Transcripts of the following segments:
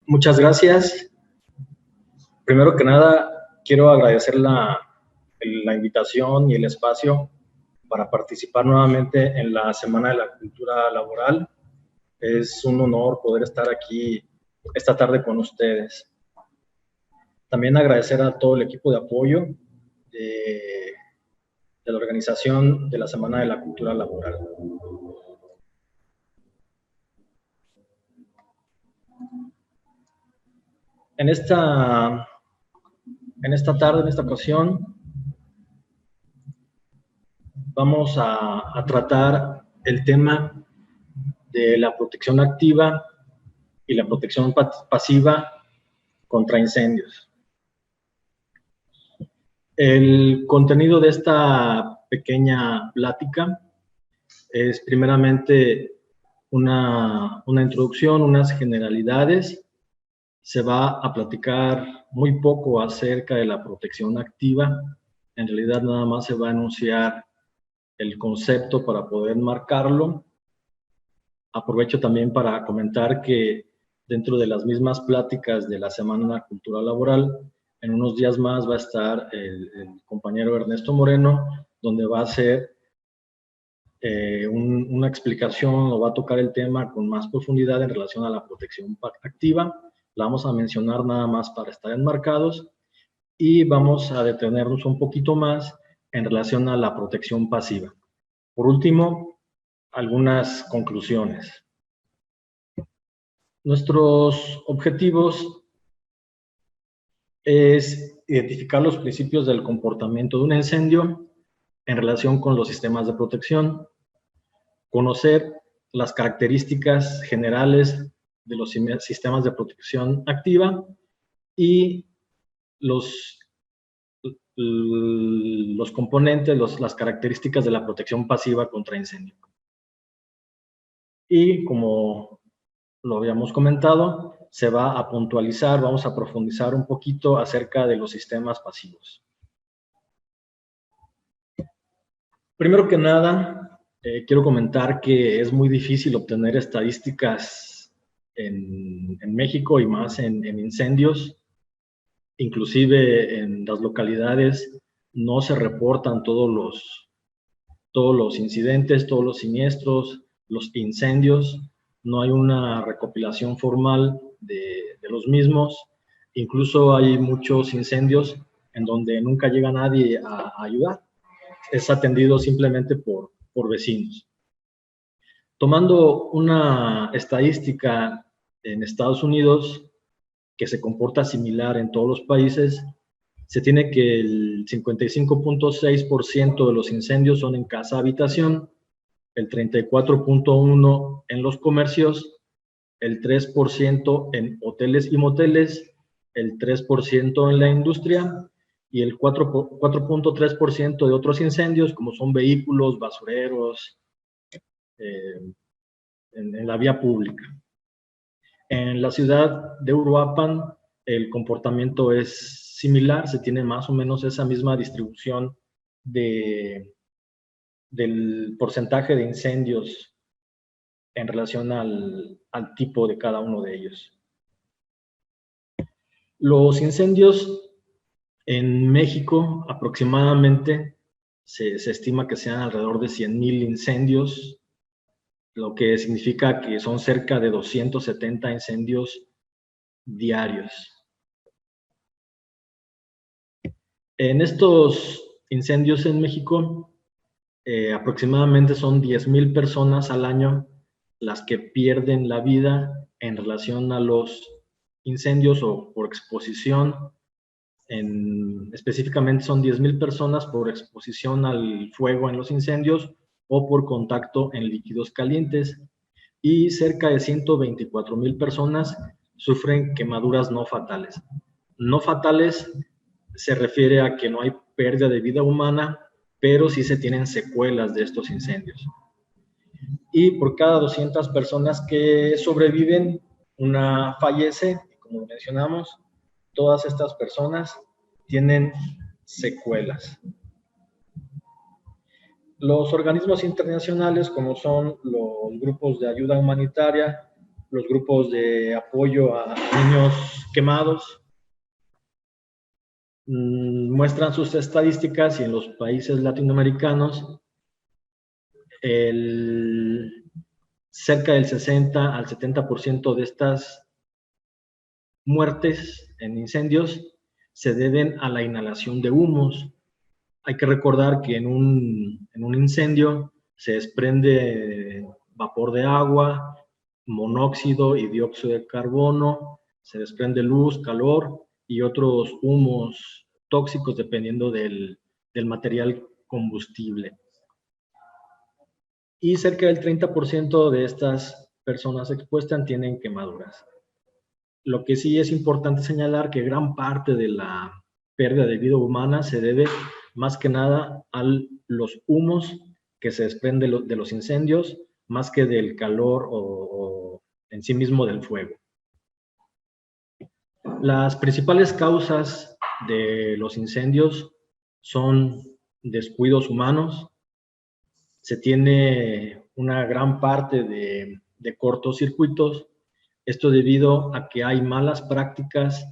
Muchas gracias. Primero que nada, quiero agradecer la invitación y el espacio para participar nuevamente en la Semana de la Cultura Laboral. Es un honor poder estar aquí esta tarde con ustedes. También agradecer a todo el equipo de apoyo de la organización de la Semana de la Cultura Laboral. En esta tarde, en esta ocasión, vamos a tratar el tema de la protección activa y la protección pasiva contra incendios. El contenido de esta pequeña plática es primeramente una introducción, unas generalidades. Se va a platicar muy poco acerca de la protección activa. En realidad nada más se va a enunciar el concepto para poder marcarlo. Aprovecho también para comentar que dentro de las mismas pláticas de la Semana de la Cultura Laboral, en unos días más va a estar el compañero Ernesto Moreno, donde va a hacer una explicación o va a tocar el tema con más profundidad en relación a la protección activa. La vamos a mencionar nada más para estar enmarcados y vamos a detenernos un poquito más en relación a la protección pasiva. Por último, algunas conclusiones. Nuestros objetivos es identificar los principios del comportamiento de un incendio en relación con los sistemas de protección, conocer las características generales de los sistemas de protección activa y los componentes, las características de la protección pasiva contra incendio. Y como lo habíamos comentado, se va a puntualizar, vamos a profundizar un poquito acerca de los sistemas pasivos. Primero que nada, quiero comentar que es muy difícil obtener estadísticas en México y más en incendios. Inclusive en las localidades no se reportan todos los incidentes, todos los siniestros, los incendios. No hay una recopilación formal de los mismos. Incluso hay muchos incendios en donde nunca llega nadie a ayudar. Es atendido simplemente por vecinos. Tomando una estadística en Estados Unidos que se comporta similar en todos los países, se tiene que el 55.6% de los incendios son en casa-habitación, el 34.1% en los comercios, el 3% en hoteles y moteles, el 3% en la industria y el 4.3% de otros incendios, como son vehículos, basureros, en la vía pública. En la ciudad de Uruapan, el comportamiento es similar, se tiene más o menos esa misma distribución del porcentaje de incendios en relación al tipo de cada uno de ellos. Los incendios en México aproximadamente se estima que sean alrededor de 100,000 incendios, lo que significa que son cerca de 270 incendios diarios. En estos incendios en México, aproximadamente son 10,000 personas al año las que pierden la vida en relación a los incendios o por exposición. Específicamente son 10,000 personas por exposición al fuego en los incendios o por contacto en líquidos calientes, y cerca de 124,000 personas sufren quemaduras no fatales. No fatales se refiere a que no hay pérdida de vida humana, pero sí se tienen secuelas de estos incendios. Y por cada 200 personas que sobreviven, una fallece, y como mencionamos, todas estas personas tienen secuelas. Los organismos internacionales, como son los grupos de ayuda humanitaria, los grupos de apoyo a niños quemados, muestran sus estadísticas y en los países latinoamericanos cerca del 60 al 70% de estas muertes en incendios se deben a la inhalación de humos. Hay que recordar que en un incendio se desprende vapor de agua, monóxido y dióxido de carbono, se desprende luz, calor y otros humos tóxicos dependiendo del material combustible. Y cerca del 30% de estas personas expuestas tienen quemaduras. Lo que sí es importante señalar que gran parte de la pérdida de vida humana se debe más que nada a los humos que se desprenden de los incendios, más que del calor o en sí mismo del fuego. Las principales causas de los incendios son descuidos humanos. Se tiene una gran parte de cortocircuitos. Esto debido a que hay malas prácticas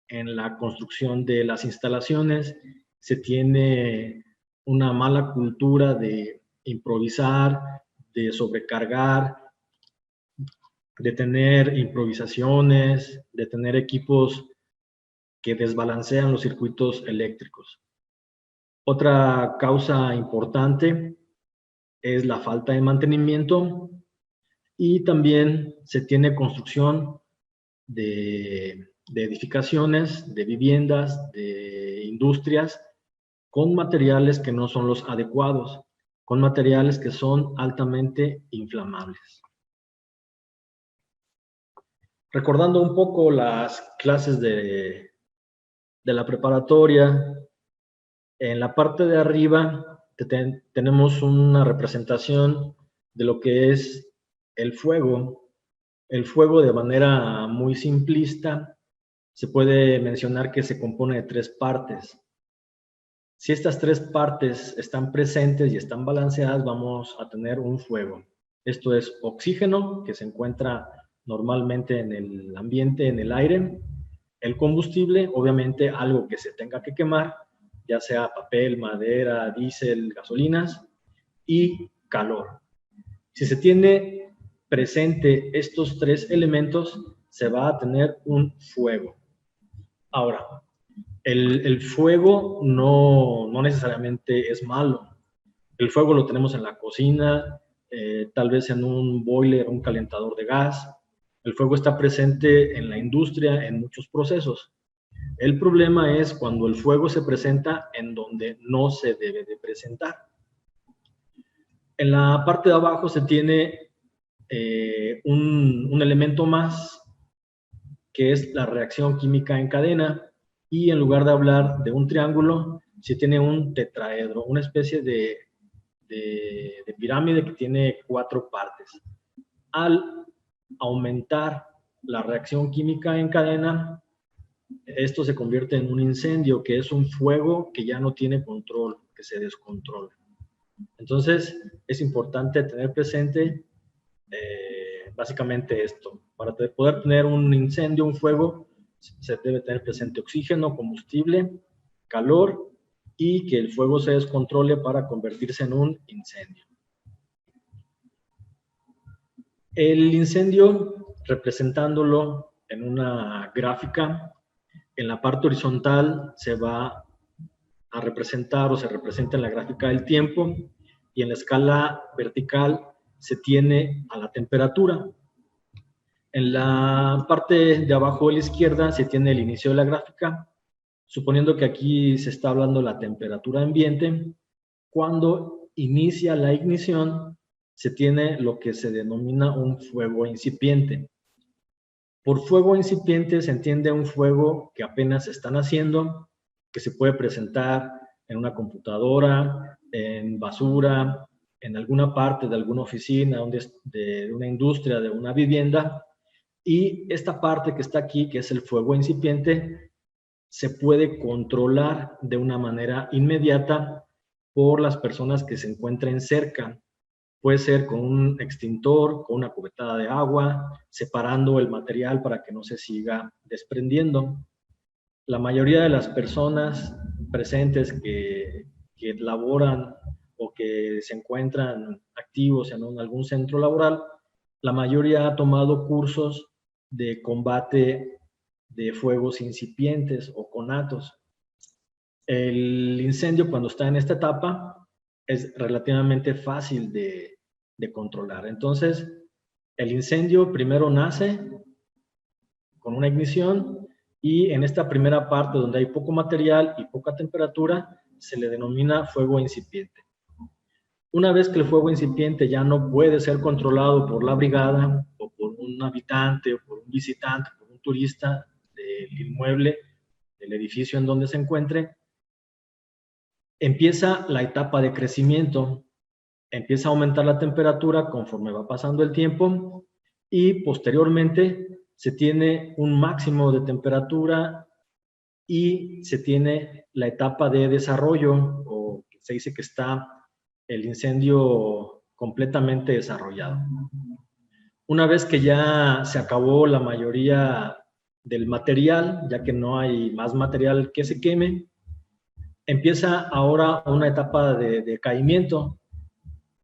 en la construcción de las instalaciones, se tiene una mala cultura de improvisar, de sobrecargar, de tener improvisaciones, de tener equipos que desbalancean los circuitos eléctricos. Otra causa importante es la falta de mantenimiento y también se tiene construcción de edificaciones, de viviendas, de industrias, con materiales que no son los adecuados, con materiales que son altamente inflamables. Recordando un poco las clases de la preparatoria, en la parte de arriba tenemos una representación de lo que es el fuego. El fuego, de manera muy simplista, se puede mencionar que se compone de tres partes. Si estas tres partes están presentes y están balanceadas, vamos a tener un fuego. Esto es oxígeno, que se encuentra normalmente en el ambiente, en el aire. El combustible, obviamente algo que se tenga que quemar, ya sea papel, madera, diésel, gasolinas, y calor. Si se tiene presente estos tres elementos, se va a tener un fuego. Ahora, el fuego no necesariamente es malo. El fuego lo tenemos en la cocina, tal vez en un boiler, un calentador de gas. El fuego está presente en la industria, en muchos procesos. El problema es cuando el fuego se presenta en donde no se debe de presentar. En la parte de abajo se tiene un elemento más, que es la reacción química en cadena, y en lugar de hablar de un triángulo, se tiene un tetraedro, una especie de pirámide que tiene 4 partes. Al aumentar la reacción química en cadena, esto se convierte en un incendio, que es un fuego que ya no tiene control, que se descontrola. Entonces, es importante tener presente básicamente esto. Para poder tener un incendio, un fuego, se debe tener presente oxígeno, combustible, calor y que el fuego se descontrole para convertirse en un incendio. El incendio, representándolo en una gráfica, en la parte horizontal se va a representar o se representa en la gráfica del tiempo y en la escala vertical se tiene a la temperatura. En la parte de abajo de la izquierda se tiene el inicio de la gráfica, suponiendo que aquí se está hablando de la temperatura ambiente. Cuando inicia la ignición, se tiene lo que se denomina un fuego incipiente. Por fuego incipiente se entiende un fuego que apenas se está haciendo, que se puede presentar en una computadora, en basura, en alguna parte de alguna oficina, de una industria, de una vivienda. Y esta parte que está aquí, que es el fuego incipiente, se puede controlar de una manera inmediata por las personas que se encuentren cerca. Puede ser con un extintor, con una cubetada de agua, separando el material para que no se siga desprendiendo. La mayoría de las personas presentes que laboran o que se encuentran activos en algún centro laboral, la mayoría ha tomado cursos de combate de fuegos incipientes o conatos. El incendio, cuando está en esta etapa, es relativamente fácil de controlar. Entonces, el incendio primero nace con una ignición y en esta primera parte donde hay poco material y poca temperatura, se le denomina fuego incipiente. Una vez que el fuego incipiente ya no puede ser controlado por la brigada o por un habitante o por un visitante, por un turista del inmueble, del edificio en donde se encuentre, empieza la etapa de crecimiento, empieza a aumentar la temperatura conforme va pasando el tiempo y posteriormente se tiene un máximo de temperatura y se tiene la etapa de desarrollo, o se dice que está el incendio completamente desarrollado. Una vez que ya se acabó la mayoría del material, ya que no hay más material que se queme, empieza ahora una etapa de decaimiento.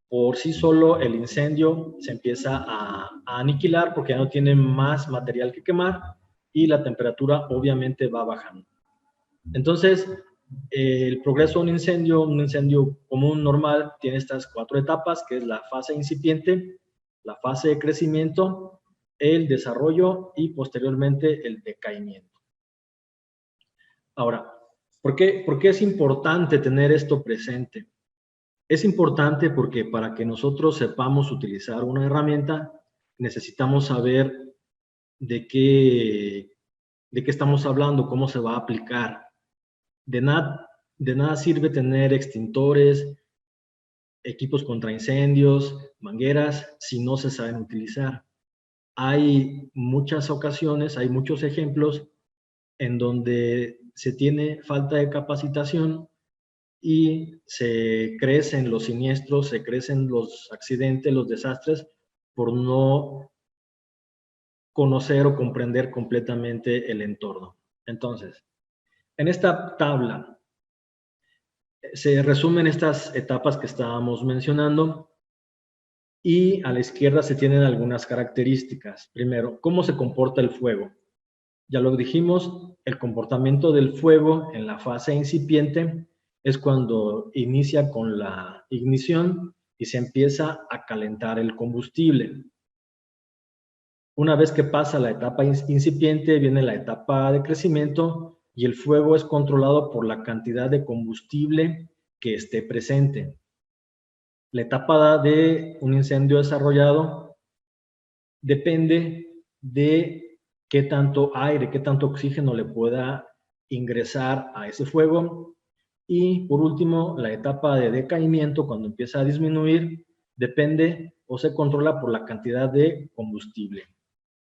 Por sí solo el incendio se empieza a aniquilar porque ya no tiene más material que quemar y la temperatura obviamente va bajando. Entonces, el progreso de un incendio común normal, tiene estas 4 etapas, que es la fase incipiente, la fase de crecimiento, el desarrollo y posteriormente el decaimiento. Ahora, ¿por qué es importante tener esto presente? Es importante porque para que nosotros sepamos utilizar una herramienta, necesitamos saber de qué estamos hablando, cómo se va a aplicar. De nada sirve tener extintores, equipos contra incendios, mangueras, si no se saben utilizar. Hay muchas ocasiones, hay muchos ejemplos en donde se tiene falta de capacitación y se crecen los siniestros, se crecen los accidentes, los desastres, por no conocer o comprender completamente el entorno. Entonces, en esta tabla se resumen estas etapas que estábamos mencionando y a la izquierda se tienen algunas características. Primero, ¿cómo se comporta el fuego? Ya lo dijimos, el comportamiento del fuego en la fase incipiente es cuando inicia con la ignición y se empieza a calentar el combustible. Una vez que pasa la etapa incipiente, viene la etapa de crecimiento y el fuego es controlado por la cantidad de combustible que esté presente. La etapa de un incendio desarrollado depende de qué tanto aire, qué tanto oxígeno le pueda ingresar a ese fuego. Y por último, la etapa de decaimiento, cuando empieza a disminuir, depende o se controla por la cantidad de combustible.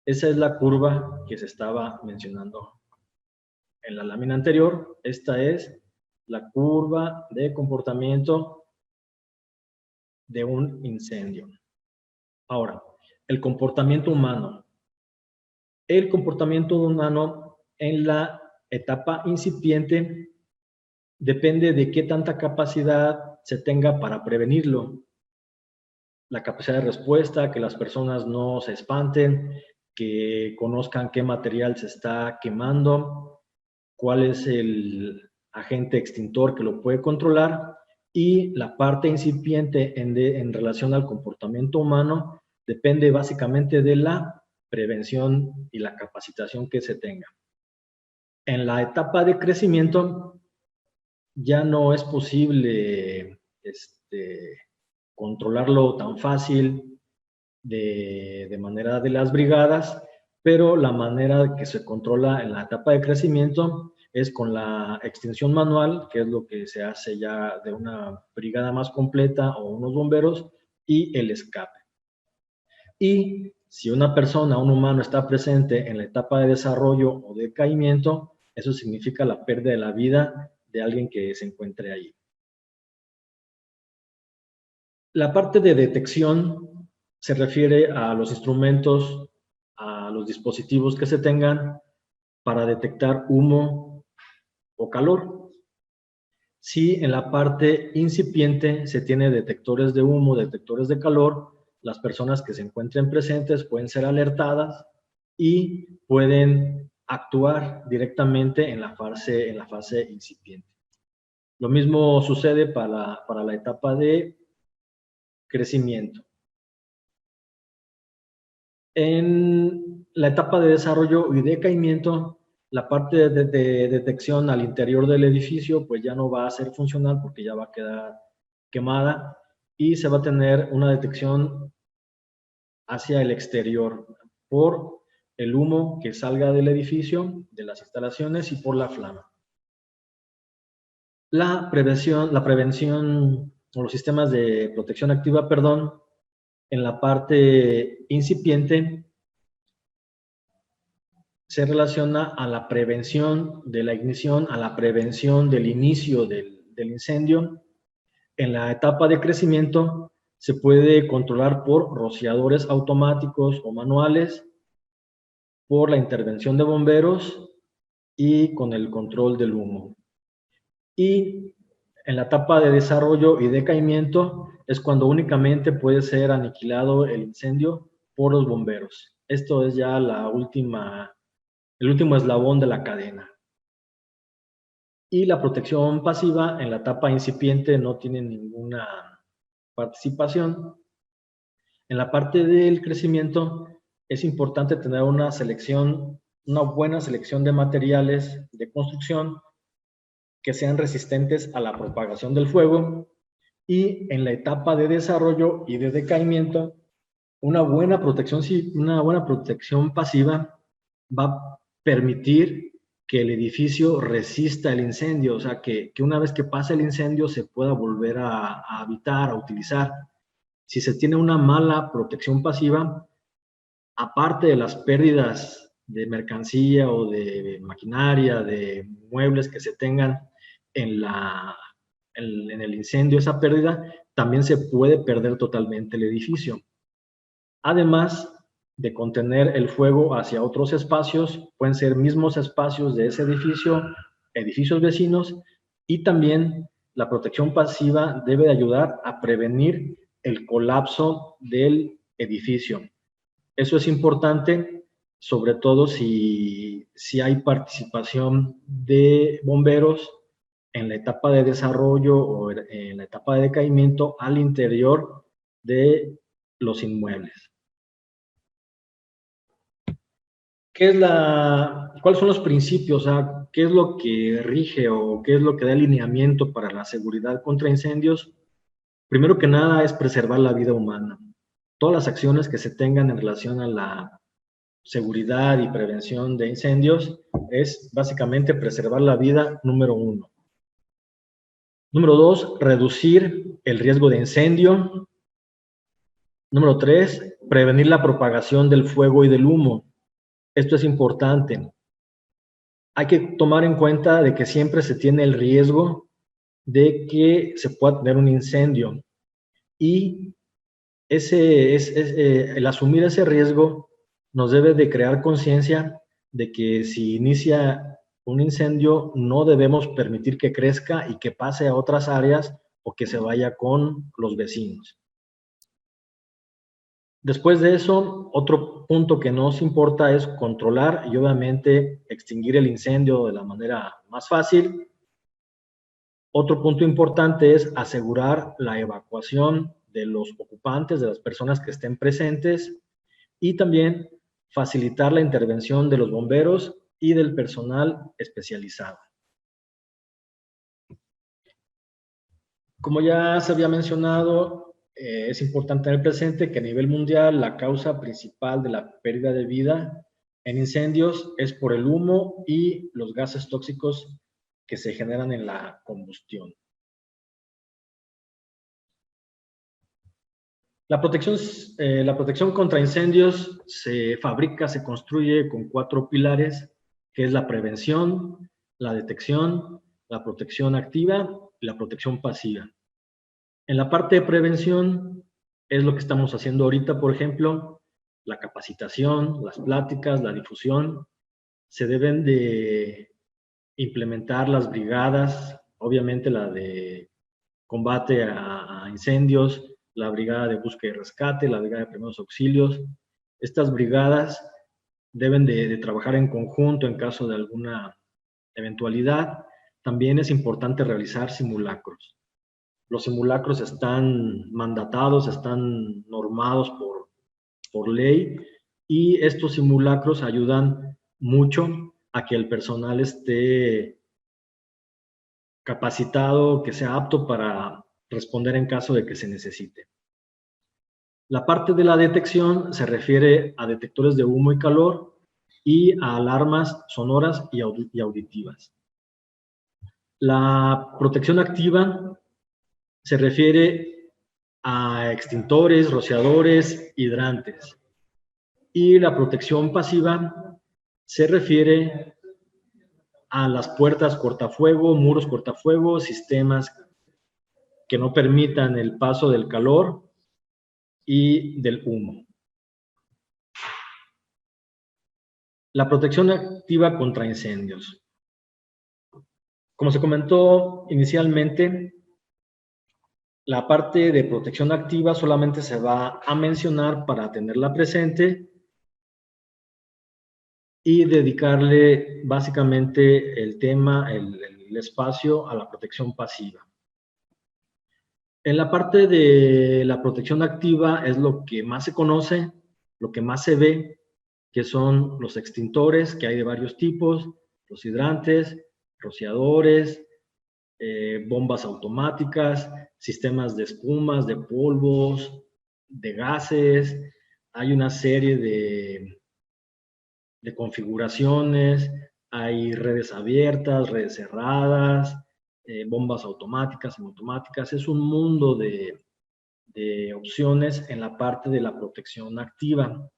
Esa es la curva que se estaba mencionando en la lámina anterior. Esta es la curva de comportamiento de un incendio. Ahora, el comportamiento humano. El comportamiento humano en la etapa incipiente depende de qué tanta capacidad se tenga para prevenirlo. La capacidad de respuesta, que las personas no se espanten, que conozcan qué material se está quemando, cuál es el agente extintor que lo puede controlar, y la parte incipiente en relación al comportamiento humano depende básicamente de la prevención y la capacitación que se tenga. En la etapa de crecimiento ya no es posible controlarlo tan fácil de manera de las brigadas, pero la manera que se controla en la etapa de crecimiento es con la extinción manual, que es lo que se hace ya de una brigada más completa o unos bomberos, y el escape. Y si una persona, un humano, está presente en la etapa de desarrollo o decaimiento, eso significa la pérdida de la vida de alguien que se encuentre ahí. La parte de detección se refiere a los instrumentos, a los dispositivos que se tengan para detectar humo o calor. Si en la parte incipiente se tiene detectores de humo, detectores de calor, las personas que se encuentren presentes pueden ser alertadas y pueden actuar directamente en la fase incipiente. Lo mismo sucede para la etapa de crecimiento. En la etapa de desarrollo y decaimiento, la parte de detección al interior del edificio pues ya no va a ser funcional porque ya va a quedar quemada y se va a tener una detección hacia el exterior por el humo que salga del edificio, de las instalaciones y por la flama. La prevención o los sistemas de protección activa, perdón, en la parte incipiente se relaciona a la prevención de la ignición, a la prevención del inicio del incendio. En la etapa de crecimiento se puede controlar por rociadores automáticos o manuales, por la intervención de bomberos y con el control del humo. Y en la etapa de desarrollo y decaimiento es cuando únicamente puede ser aniquilado el incendio por los bomberos. Esto es ya el último eslabón de la cadena. Y la protección pasiva en la etapa incipiente no tiene ninguna participación. En la parte del crecimiento es importante tener una buena selección de materiales de construcción que sean resistentes a la propagación del fuego, y en la etapa de desarrollo y de decaimiento, una buena protección pasiva va a permitir que el edificio resista el incendio, o sea, que una vez que pase el incendio se pueda volver a habitar, a utilizar. Si se tiene una mala protección pasiva, aparte de las pérdidas de mercancía o de maquinaria, de muebles que se tengan en el incendio, esa pérdida, también se puede perder totalmente el edificio. Además de contener el fuego hacia otros espacios, pueden ser mismos espacios de ese edificio, edificios vecinos, y también la protección pasiva debe de ayudar a prevenir el colapso del edificio. Eso es importante, sobre todo si hay participación de bomberos en la etapa de desarrollo o en la etapa de decaimiento al interior de los inmuebles. ¿Cuáles son los principios? ¿Qué es lo que rige o qué es lo que da alineamiento para la seguridad contra incendios? Primero que nada es preservar la vida humana. Todas las acciones que se tengan en relación a la seguridad y prevención de incendios es básicamente preservar la vida, número 1. Número 2, reducir el riesgo de incendio. Número 3, prevenir la propagación del fuego y del humo. Esto es importante. Hay que tomar en cuenta de que siempre se tiene el riesgo de que se pueda tener un incendio, y el asumir ese riesgo nos debe de crear conciencia de que si inicia un incendio no debemos permitir que crezca y que pase a otras áreas o que se vaya con los vecinos. Después de eso, otro punto que nos importa es controlar y obviamente extinguir el incendio de la manera más fácil. Otro punto importante es asegurar la evacuación de los ocupantes, de las personas que estén presentes, y también facilitar la intervención de los bomberos y del personal especializado. Como ya se había mencionado, es importante tener presente que a nivel mundial la causa principal de la pérdida de vida en incendios es por el humo y los gases tóxicos que se generan en la combustión. La protección contra incendios se fabrica, se construye con 4 pilares, que es la prevención, la detección, la protección activa y la protección pasiva. En la parte de prevención es lo que estamos haciendo ahorita, por ejemplo, la capacitación, las pláticas, la difusión. Se deben de implementar las brigadas, obviamente la de combate a incendios, la brigada de búsqueda y rescate, la brigada de primeros auxilios. Estas brigadas deben de trabajar en conjunto en caso de alguna eventualidad. También es importante realizar simulacros. Los simulacros están mandatados, están normados por ley, y estos simulacros ayudan mucho a que el personal esté capacitado, que sea apto para responder en caso de que se necesite. La parte de la detección se refiere a detectores de humo y calor y a alarmas sonoras y auditivas. La protección activa se refiere a extintores, rociadores, hidrantes. Y la protección pasiva se refiere a las puertas cortafuego, muros cortafuego, sistemas que no permitan el paso del calor y del humo. La protección activa contra incendios. Como se comentó inicialmente, la parte de protección activa solamente se va a mencionar para tenerla presente y dedicarle básicamente el tema, el espacio a la protección pasiva. En la parte de la protección activa es lo que más se conoce, lo que más se ve, que son los extintores, que hay de varios tipos, los hidrantes, rociadores, bombas automáticas, sistemas de espumas, de polvos, de gases. Hay una serie de configuraciones, hay redes abiertas, redes cerradas, bombas automáticas, semiautomáticas. Es un mundo de opciones en la parte de la protección activa.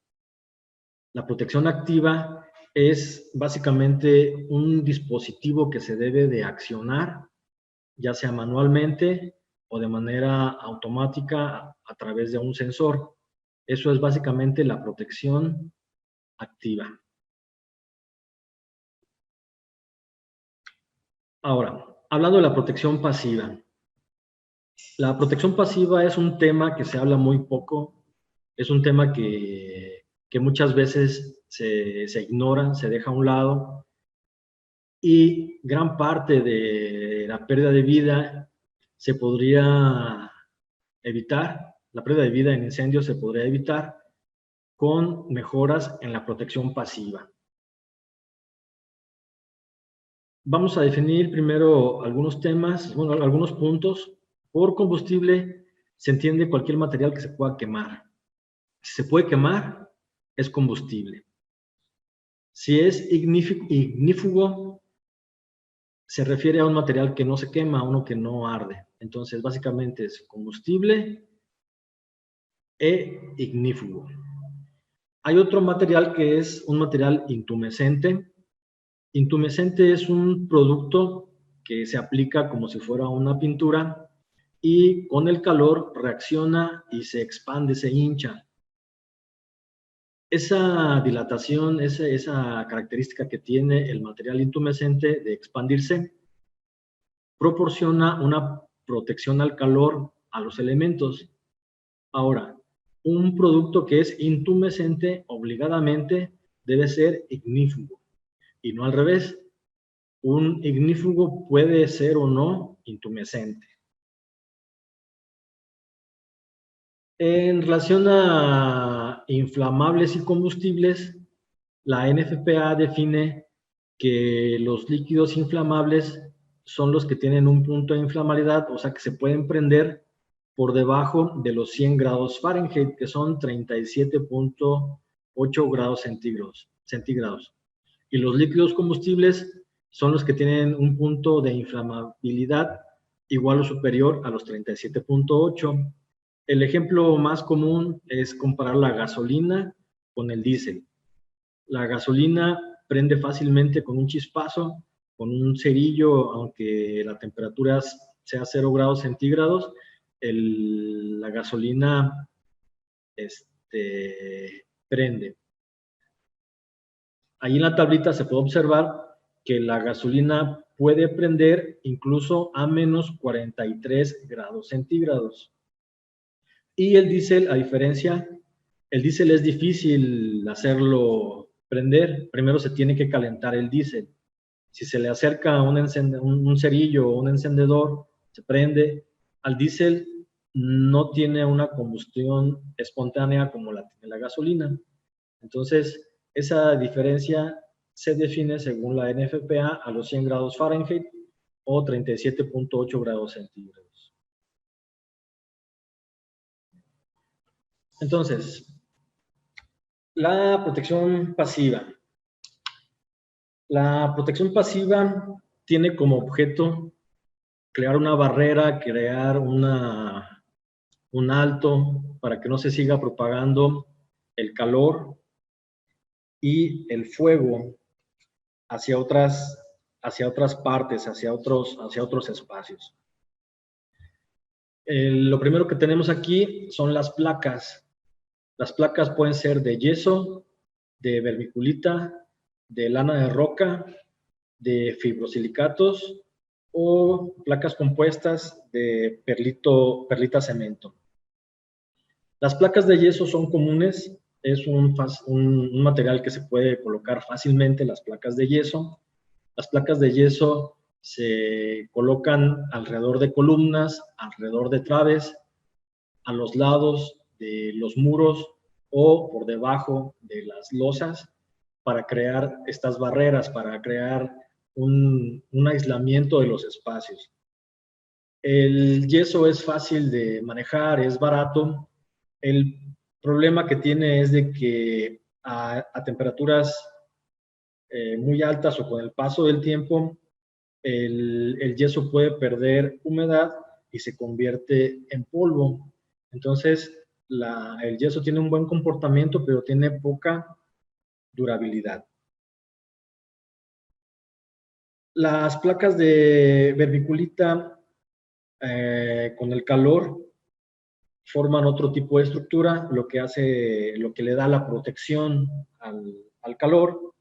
La protección activa es básicamente un dispositivo que se debe de accionar, ya sea manualmente o de manera automática a través de un sensor. Eso es básicamente la protección activa. Ahora, hablando de la protección pasiva. La protección pasiva es un tema que se habla muy poco, es un tema que muchas veces se ignora, se deja a un lado, y gran parte de la pérdida de vida se podría evitar, la pérdida de vida en incendios se podría evitar con mejoras en la protección pasiva. Vamos a definir primero algunos temas, bueno, algunos puntos. Por combustible se entiende cualquier material que se pueda quemar. Si se puede quemar, es combustible. Si es ignífugo, se refiere a un material que no se quema, a uno que no arde. Entonces, básicamente es combustible e ignífugo. Hay otro material que es un material intumescente. Intumescente es un producto que se aplica como si fuera una pintura y con el calor reacciona y se expande, se hincha. Esa dilatación, esa característica que tiene el material intumescente de expandirse, proporciona una protección al calor a los elementos. Ahora, un producto que es intumescente obligadamente debe ser ignífugo y no al revés. Un ignífugo puede ser o no intumescente. En relación a inflamables y combustibles, la NFPA define que los líquidos inflamables son los que tienen un punto de inflamabilidad, o sea que se pueden prender por debajo de los 100 grados Fahrenheit, que son 37.8 grados centígrados. Y los líquidos combustibles son los que tienen un punto de inflamabilidad igual o superior a los 37.8. El ejemplo más común es comparar la gasolina con el diésel. La gasolina prende fácilmente con un chispazo, con un cerillo, aunque la temperatura sea 0 grados centígrados, la gasolina prende. Ahí en la tablita se puede observar que la gasolina puede prender incluso a menos 43 grados centígrados. Y el diésel, a diferencia, el diésel es difícil hacerlo prender. Primero se tiene que calentar el diésel. Si se le acerca un cerillo o un encendedor, se prende. Al diésel no tiene una combustión espontánea como la tiene la gasolina. Entonces, esa diferencia se define según la NFPA a los 100 grados Fahrenheit o 37.8 grados centígrados. Entonces, la protección pasiva. La protección pasiva tiene como objeto crear una barrera, crear un alto para que no se siga propagando el calor y el fuego hacia otras partes, hacia otros espacios. Lo primero que tenemos aquí son las placas. Las placas pueden ser de yeso, de vermiculita, de lana de roca, de fibrosilicatos o placas compuestas de perlita cemento. Las placas de yeso son comunes, es un material que se puede colocar fácilmente, las placas de yeso. Las placas de yeso se colocan alrededor de columnas, alrededor de traves, a los lados de los muros o por debajo de las losas para crear estas barreras, para crear un aislamiento de los espacios. El yeso es fácil de manejar, es barato. El problema que tiene es de que a temperaturas muy altas o con el paso del tiempo, el yeso puede perder humedad y se convierte en polvo. Entonces, el yeso tiene un buen comportamiento, pero tiene poca durabilidad. Las placas de vermiculita con el calor forman otro tipo de estructura, lo que le da la protección al calor.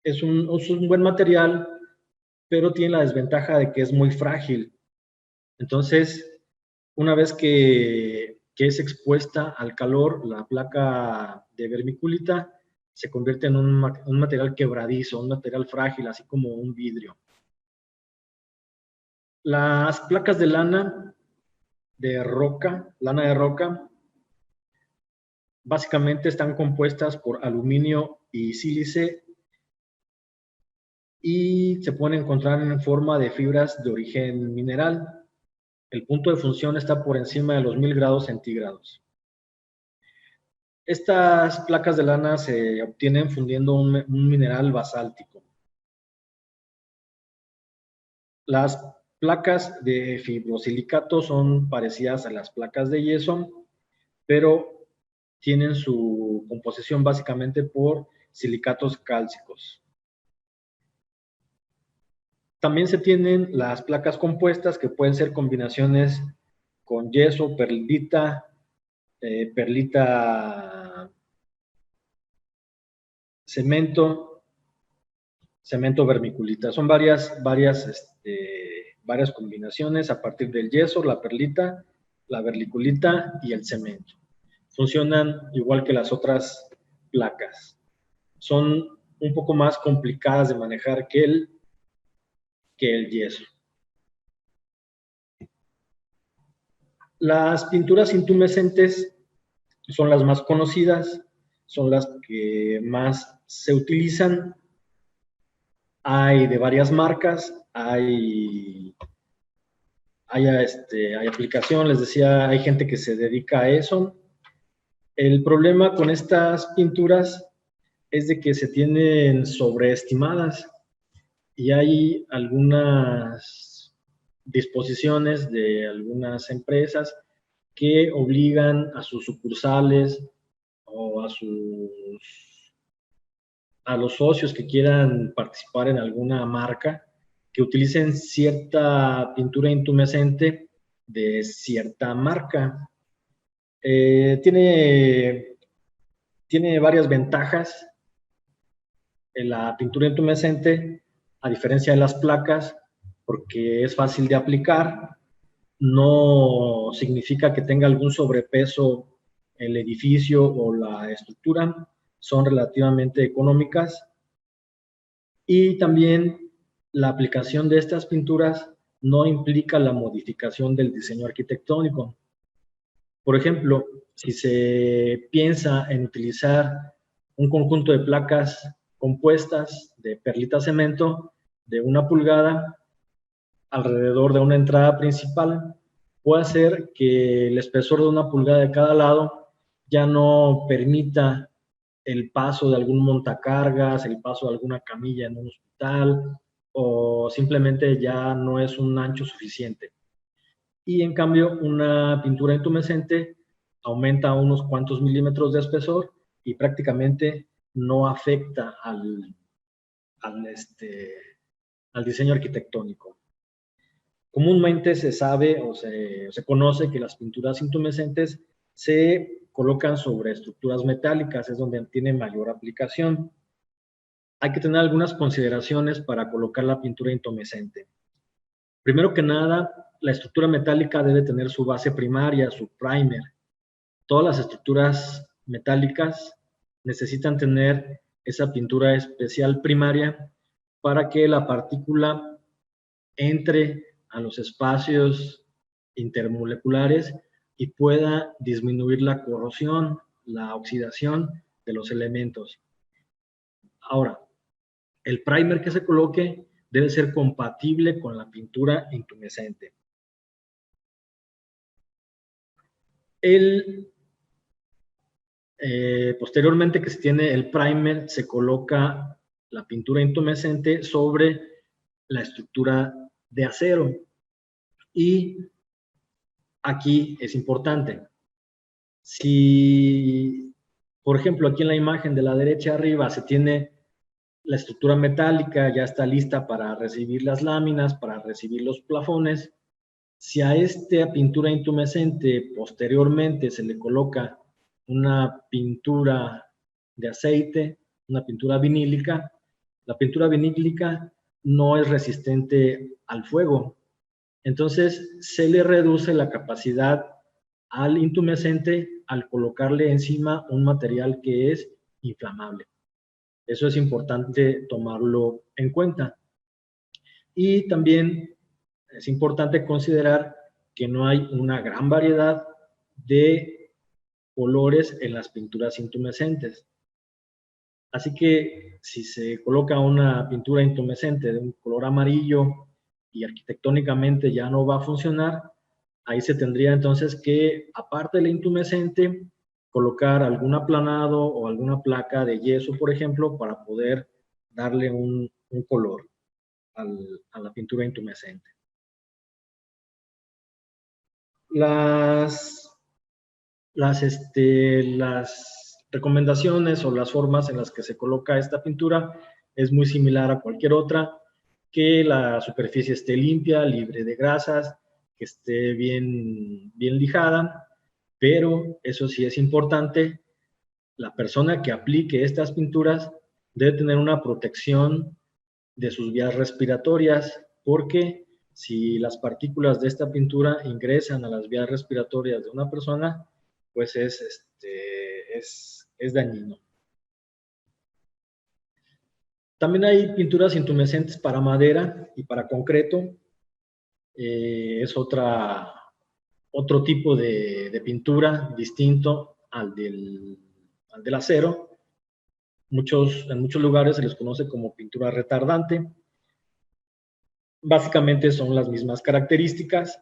Es un buen material, pero tiene la desventaja de que es muy frágil. Entonces, una vez que es expuesta al calor, la placa de vermiculita se convierte en un material quebradizo, un material frágil, así como un vidrio. Las placas de lana de roca, básicamente están compuestas por aluminio y sílice y se pueden encontrar en forma de fibras de origen mineral. El punto de función está por encima de los 1000 grados centígrados. Estas placas de lana se obtienen fundiendo un mineral basáltico. Las placas de fibrosilicato son parecidas a las placas de yeso, pero tienen su composición básicamente por silicatos cálcicos. También se tienen las placas compuestas que pueden ser combinaciones con yeso, perlita cemento vermiculita. Son varias combinaciones a partir del yeso, la perlita, la vermiculita y el cemento. Funcionan igual que las otras placas. Son un poco más complicadas de manejar que el yeso. Las pinturas intumescentes son las más conocidas, son las que más se utilizan. Hay de varias marcas, hay aplicación, les decía, hay gente que se dedica a eso. El problema con estas pinturas es de que se tienen sobreestimadas y hay algunas disposiciones de algunas empresas que obligan a sus sucursales o a los socios que quieran participar en alguna marca que utilicen cierta pintura intumescente de cierta marca. Tiene varias ventajas en la pintura intumescente, a diferencia de las placas, porque es fácil de aplicar, no significa que tenga algún sobrepeso el edificio o la estructura, son relativamente económicas, y también la aplicación de estas pinturas no implica la modificación del diseño arquitectónico. Por ejemplo, si se piensa en utilizar un conjunto de placas compuestas de perlita cemento de 1 pulgada alrededor de una entrada principal, puede hacer que el espesor de 1 pulgada de cada lado ya no permita el paso de algún montacargas, el paso de alguna camilla en un hospital, o simplemente ya no es un ancho suficiente. Y en cambio, una pintura intumescente aumenta unos cuantos milímetros de espesor y prácticamente no afecta al diseño arquitectónico. Comúnmente se sabe o se conoce que las pinturas intumescentes se colocan sobre estructuras metálicas, es donde tiene mayor aplicación. Hay que tener algunas consideraciones para colocar la pintura intumescente. Primero que nada, la estructura metálica debe tener su base primaria, su primer. Todas las estructuras metálicas necesitan tener esa pintura especial primaria para que la partícula entre a los espacios intermoleculares y pueda disminuir la corrosión, la oxidación de los elementos. Ahora, el primer que se coloque debe ser compatible con la pintura intumescente. Posteriormente que se tiene el primer, se coloca la pintura intumescente sobre la estructura de acero. Y aquí es importante, si, por ejemplo, aquí en la imagen de la derecha arriba se tiene la estructura metálica, ya está lista para recibir las láminas, para recibir los plafones. Si a esta pintura intumescente posteriormente se le coloca una pintura de aceite, una pintura vinílica, la pintura vinílica no es resistente al fuego. Entonces, se le reduce la capacidad al intumescente al colocarle encima un material que es inflamable. Eso es importante tomarlo en cuenta. Y también es importante considerar que no hay una gran variedad de colores en las pinturas intumescentes. Así que si se coloca una pintura intumescente de un color amarillo y arquitectónicamente ya no va a funcionar, ahí se tendría entonces que, aparte del intumescente, colocar algún aplanado o alguna placa de yeso, por ejemplo, para poder darle un color a la pintura intumescente. Las recomendaciones o las formas en las que se coloca esta pintura es muy similar a cualquier otra, que la superficie esté limpia, libre de grasas, que esté bien lijada, pero eso sí es importante, la persona que aplique estas pinturas debe tener una protección de sus vías respiratorias, porque si las partículas de esta pintura ingresan a las vías respiratorias de una persona, pues es dañino. También hay pinturas intumescentes para madera y para concreto. Es otro tipo de pintura distinto al del acero. En muchos lugares se les conoce como pintura retardante. Básicamente son las mismas características,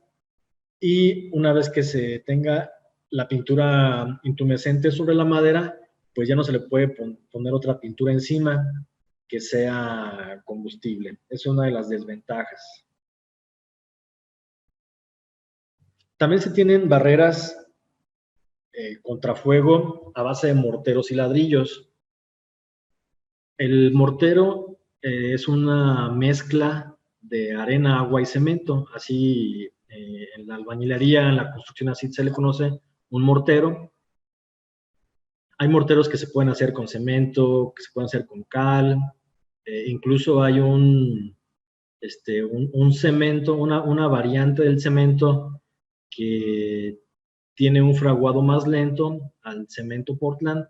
y una vez que se tenga la pintura intumescente sobre la madera, pues ya no se le puede poner otra pintura encima que sea combustible. Es una de las desventajas. También se tienen barreras contra fuego a base de morteros y ladrillos. El mortero es una mezcla de arena, agua y cemento, así en la albañilería, en la construcción así se le conoce, un mortero. Hay morteros que se pueden hacer con cemento, que se pueden hacer con cal, incluso hay un cemento, una variante del cemento que tiene un fraguado más lento al cemento Portland,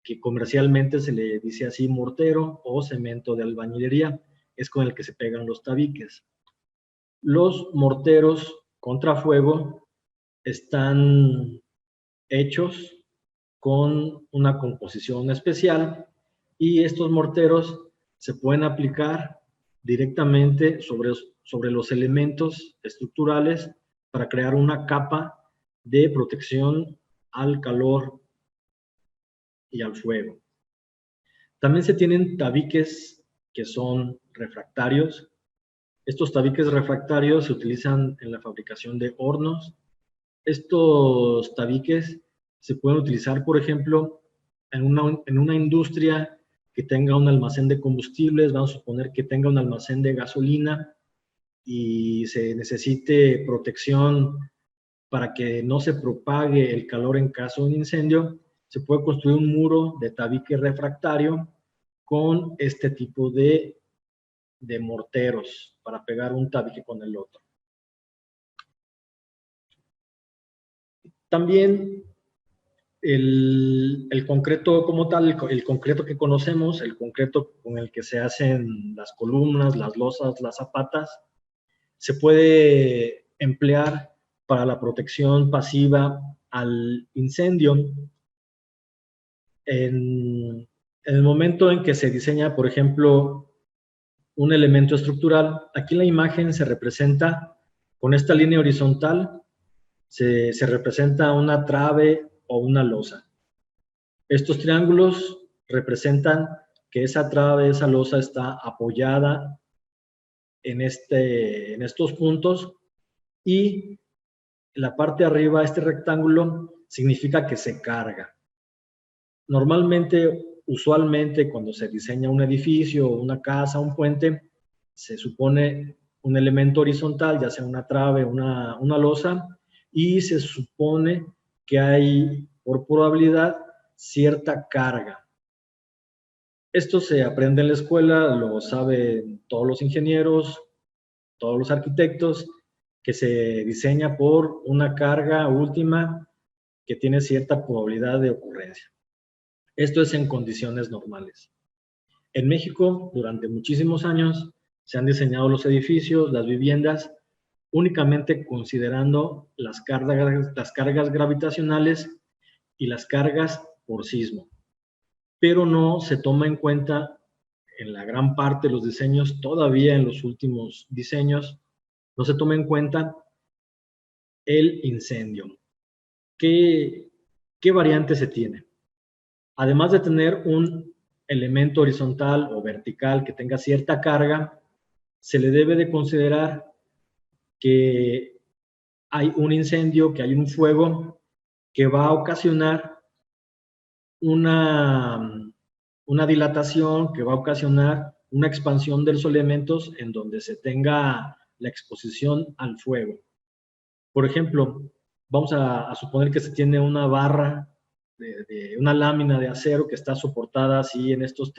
que comercialmente se le dice así mortero o cemento de albañilería, es con el que se pegan los tabiques. Los morteros contrafuego están hechos con una composición especial y estos morteros se pueden aplicar directamente sobre los elementos estructurales para crear una capa de protección al calor y al fuego. También se tienen tabiques que son refractarios. Estos tabiques refractarios se utilizan en la fabricación de hornos. Estos tabiques se pueden utilizar, por ejemplo, en una industria que tenga un almacén de combustibles, vamos a suponer que tenga un almacén de gasolina y se necesite protección para que no se propague el calor en caso de un incendio, se puede construir un muro de tabique refractario con este tipo de morteros para pegar un tabique con el otro. También el concreto como tal, el concreto que conocemos, el concreto con el que se hacen las columnas, las losas, las zapatas, se puede emplear para la protección pasiva al incendio. En el momento en que se diseña, por ejemplo, un elemento estructural, aquí en la imagen se representa con esta línea horizontal, se representa una trave o una losa. Estos triángulos representan que esa trave, esa losa está apoyada en estos puntos y la parte de arriba, este rectángulo, significa que se carga. Normalmente, usualmente, cuando se diseña un edificio, una casa, un puente, se supone un elemento horizontal, ya sea una trave, una losa, y se supone que hay, por probabilidad, cierta carga. Esto se aprende en la escuela, lo saben todos los ingenieros, todos los arquitectos, que se diseña por una carga última que tiene cierta probabilidad de ocurrencia. Esto es en condiciones normales. En México, durante muchísimos años, se han diseñado los edificios, las viviendas, únicamente considerando las cargas gravitacionales y las cargas por sismo. Pero no se toma en cuenta en la gran parte de los diseños, todavía en los últimos diseños, no se toma en cuenta el incendio. ¿Qué variante se tiene? Además de tener un elemento horizontal o vertical que tenga cierta carga, se le debe de considerar que hay un incendio, que hay un fuego que va a ocasionar una dilatación, que va a ocasionar una expansión de los elementos en donde se tenga la exposición al fuego. Por ejemplo, vamos a suponer que se tiene una barra de una lámina de acero que está soportada así en estos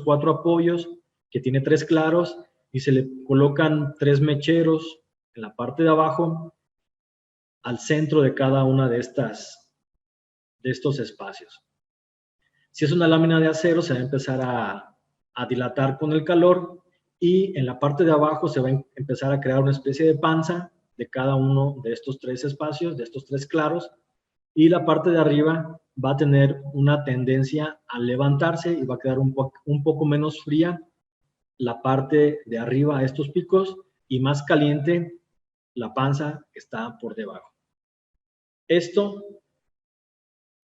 cuatro apoyos, que tiene 3 claros y se le colocan 3 mecheros en la parte de abajo al centro de cada una de estos espacios. Si es una lámina de acero, se va a empezar a dilatar con el calor y en la parte de abajo se va a empezar a crear una especie de panza de cada uno de estos 3 espacios, de estos 3 claros, y la parte de arriba va a tener una tendencia a levantarse y va a quedar un poco menos fría la parte de arriba, estos picos, y más caliente la panza que está por debajo. Esto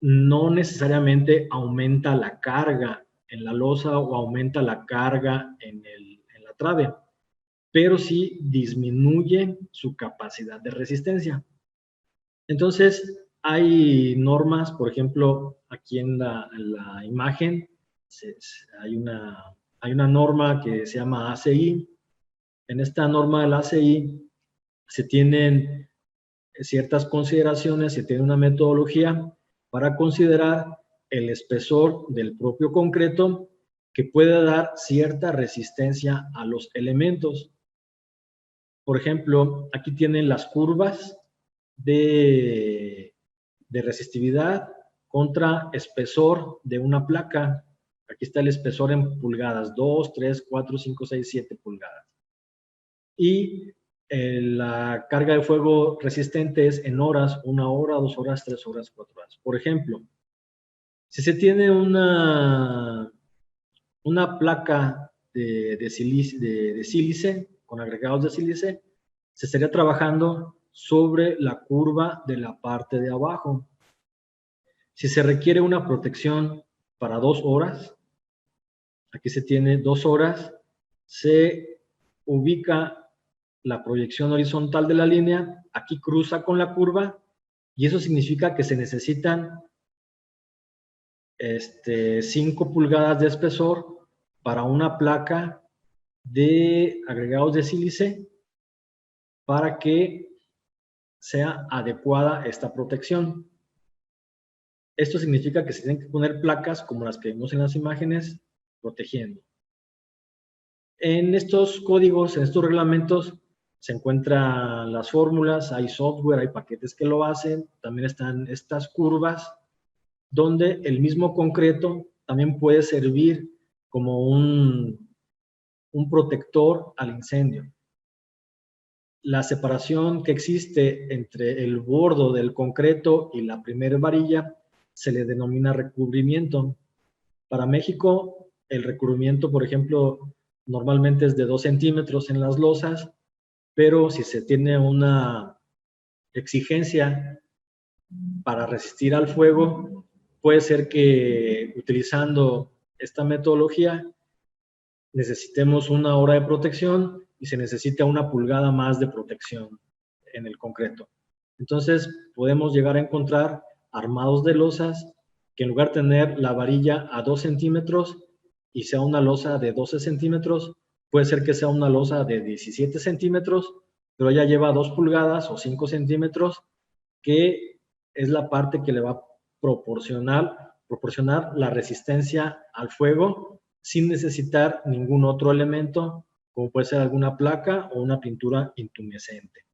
no necesariamente aumenta la carga en la losa o aumenta la carga en la trave, pero sí disminuye su capacidad de resistencia. Entonces, hay normas, por ejemplo, aquí en la imagen hay una norma que se llama ACI. En esta norma del ACI se tienen ciertas consideraciones, se tiene una metodología para considerar el espesor del propio concreto que puede dar cierta resistencia a los elementos. Por ejemplo, aquí tienen las curvas de resistividad contra espesor de una placa. Aquí está el espesor en pulgadas, 2, 3, 4, 5, 6, 7 pulgadas. Y la carga de fuego resistente es en horas, 1 hora, 2 horas, 3 horas, 4 horas. Por ejemplo, si se tiene una placa de sílice, con agregados de sílice, se estaría trabajando sobre la curva de la parte de abajo. Si se requiere una protección para 2 horas, aquí se tiene 2 horas, se ubica la proyección horizontal de la línea, aquí cruza con la curva, y eso significa que se necesitan 5 pulgadas de espesor para una placa de agregados de sílice para que sea adecuada esta protección. Esto significa que se tienen que poner placas como las que vemos en las imágenes, protegiendo. En estos códigos, en estos reglamentos, se encuentran las fórmulas, hay software, hay paquetes que lo hacen, también están estas curvas, donde el mismo concreto también puede servir como un protector al incendio. La separación que existe entre el bordo del concreto y la primera varilla se le denomina recubrimiento. Para México, el recubrimiento, por ejemplo, normalmente es de 2 centímetros en las losas, pero si se tiene una exigencia para resistir al fuego, puede ser que utilizando esta metodología necesitemos 1 hora de protección y se necesita 1 pulgada más de protección en el concreto. Entonces, podemos llegar a encontrar armados de losas que en lugar de tener la varilla a 2 centímetros y sea una losa de 12 centímetros, puede ser que sea una losa de 17 centímetros, pero ya lleva 2 pulgadas o 5 centímetros, que es la parte que le va a proporcionar la resistencia al fuego sin necesitar ningún otro elemento, como puede ser alguna placa o una pintura intumescente.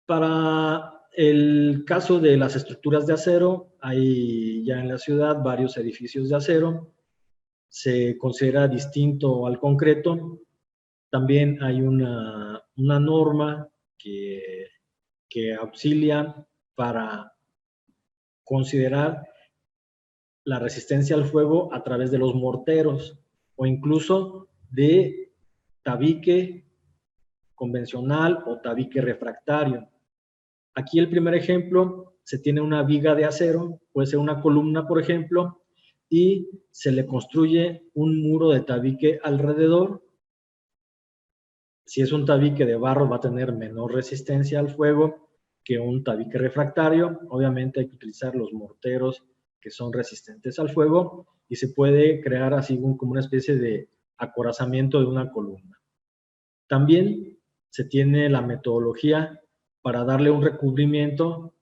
Para el caso de las estructuras de acero, hay ya en la ciudad varios edificios de acero. Se considera distinto al concreto. También hay una norma que auxilia para considerar la resistencia al fuego a través de los morteros o incluso de tabique convencional o tabique refractario. Aquí el primer ejemplo, se tiene una viga de acero, puede ser una columna, por ejemplo, y se le construye un muro de tabique alrededor. Si es un tabique de barro, va a tener menor resistencia al fuego que un tabique refractario. Obviamente hay que utilizar los morteros que son resistentes al fuego y se puede crear así como una especie de acorazamiento de una columna. También se tiene la metodología para darle un recubrimiento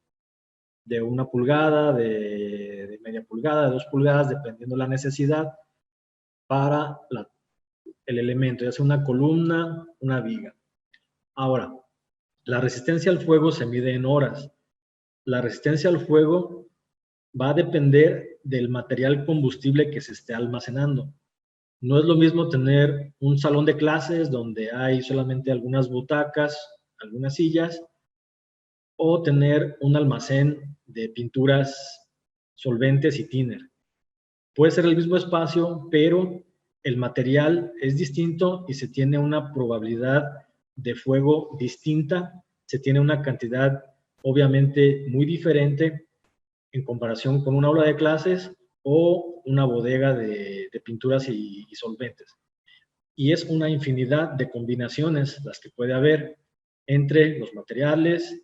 de 1 pulgada, de media pulgada, de 2 pulgadas, dependiendo la necesidad, para el elemento, ya sea una columna, una viga. Ahora, la resistencia al fuego se mide en horas. La resistencia al fuego va a depender del material combustible que se esté almacenando. No es lo mismo tener un salón de clases donde hay solamente algunas butacas, algunas sillas, o tener un almacén de pinturas, solventes y thinner. Puede ser el mismo espacio, pero el material es distinto y se tiene una probabilidad de fuego distinta, se tiene una cantidad obviamente muy diferente en comparación con una aula de clases o una bodega de pinturas y solventes. Y es una infinidad de combinaciones las que puede haber entre los materiales,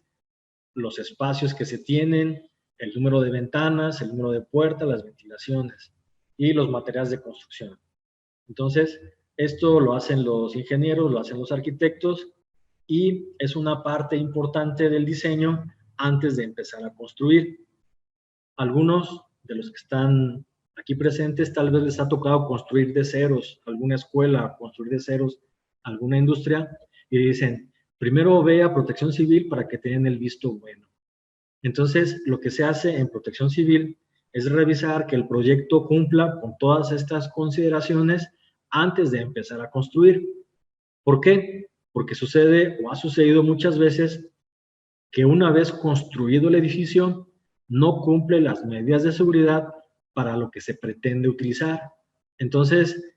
los espacios que se tienen, el número de ventanas, el número de puertas, las ventilaciones y los materiales de construcción. Entonces, Esto lo hacen los ingenieros, lo hacen los arquitectos y es una parte importante del diseño antes de empezar a construir. Algunos de los que están aquí presentes tal vez les ha tocado construir de ceros alguna escuela, construir de ceros alguna industria y dicen, primero ve a Protección Civil para que te den el visto bueno. Entonces, lo que se hace en Protección Civil es revisar que el proyecto cumpla con todas estas consideraciones antes de empezar a construir. ¿Por qué? Porque sucede o ha sucedido muchas veces que una vez construido el edificio no cumple las medidas de seguridad para lo que se pretende utilizar. Entonces,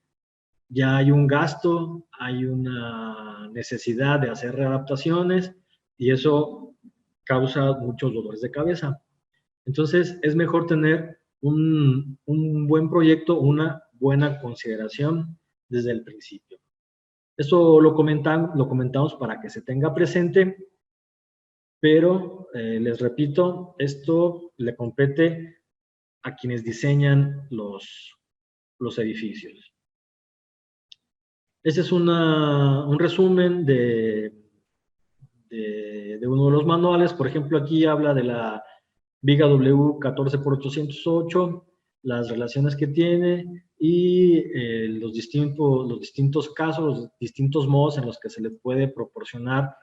ya hay un gasto, hay una necesidad de hacer readaptaciones y eso causa muchos dolores de cabeza. Entonces, es mejor tener un buen proyecto, una buena consideración desde el principio. Esto lo comentamos para que se tenga presente, pero les repito, esto le compete a quienes diseñan los edificios. Este es un resumen de uno de los manuales. Por ejemplo, aquí habla de la viga W 14x808, las relaciones que tiene y los distintos casos, los distintos modos en los que se le puede proporcionar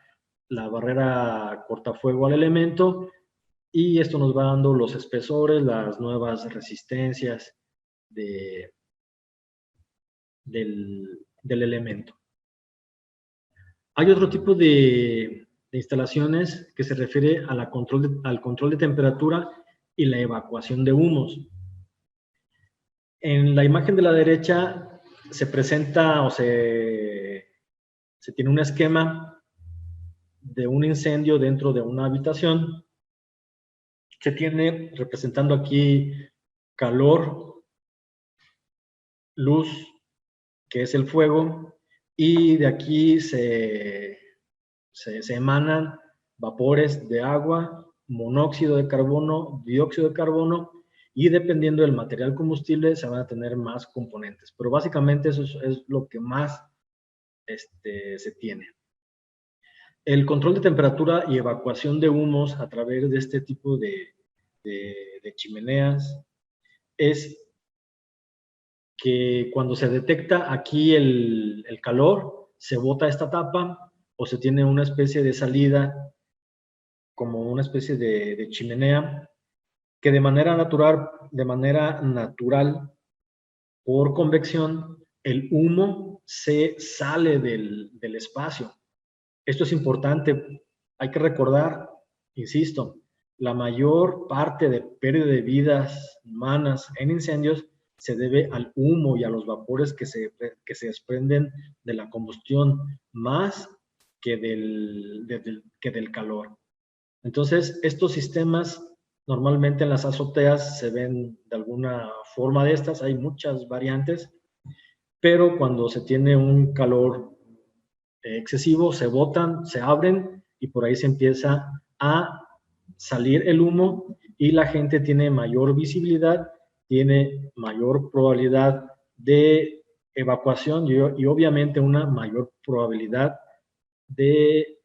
la barrera cortafuego al elemento, y esto nos va dando los espesores, las nuevas resistencias del elemento. Hay otro tipo de instalaciones que se refiere a al control de temperatura y la evacuación de humos. En la imagen de la derecha se presenta o se tiene un esquema de un incendio dentro de una habitación. Se tiene representando aquí calor, luz, que es el fuego, y de aquí se emanan vapores de agua, monóxido de carbono, dióxido de carbono, y dependiendo del material combustible se van a tener más componentes. Pero básicamente eso es lo que más se tiene. El control de temperatura y evacuación de humos a través de este tipo de chimeneas es que cuando se detecta aquí el calor, se bota esta tapa o se tiene una especie de salida como una especie de chimenea que de manera natural, por convección, el humo se sale del espacio. Esto es importante, hay que recordar, insisto, la mayor parte de pérdida de vidas humanas en incendios se debe al humo y a los vapores que se desprenden de la combustión, más que del calor. Entonces, estos sistemas normalmente en las azoteas se ven de alguna forma de estas, hay muchas variantes, pero cuando se tiene un calor excesivo, se botan, se abren y por ahí se empieza a salir el humo y la gente tiene mayor visibilidad, tiene mayor probabilidad de evacuación y obviamente una mayor probabilidad de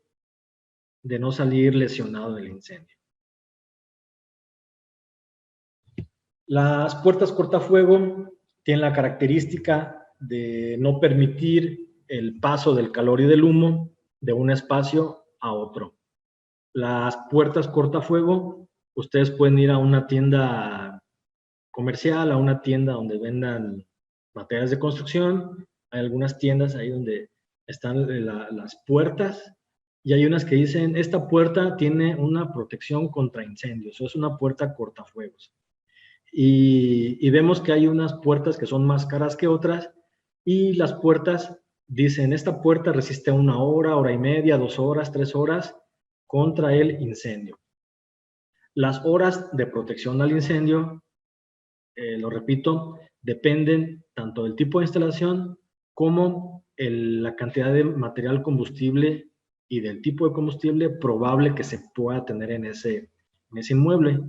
no salir lesionado del incendio. Las puertas cortafuego tienen la característica de no permitir el paso del calor y del humo de un espacio a otro. Las puertas cortafuego, ustedes pueden ir a una tienda comercial, a una tienda donde vendan materiales de construcción. Hay algunas tiendas ahí donde están las puertas y hay unas que dicen, esta puerta tiene una protección contra incendios, o es una puerta cortafuegos. Y vemos que hay unas puertas que son más caras que otras y las puertas dicen, esta puerta resiste 1 hora, hora y media, 2 horas, 3 horas contra el incendio. Las horas de protección al incendio, lo repito, dependen tanto del tipo de instalación como la cantidad de material combustible y del tipo de combustible probable que se pueda tener en ese inmueble.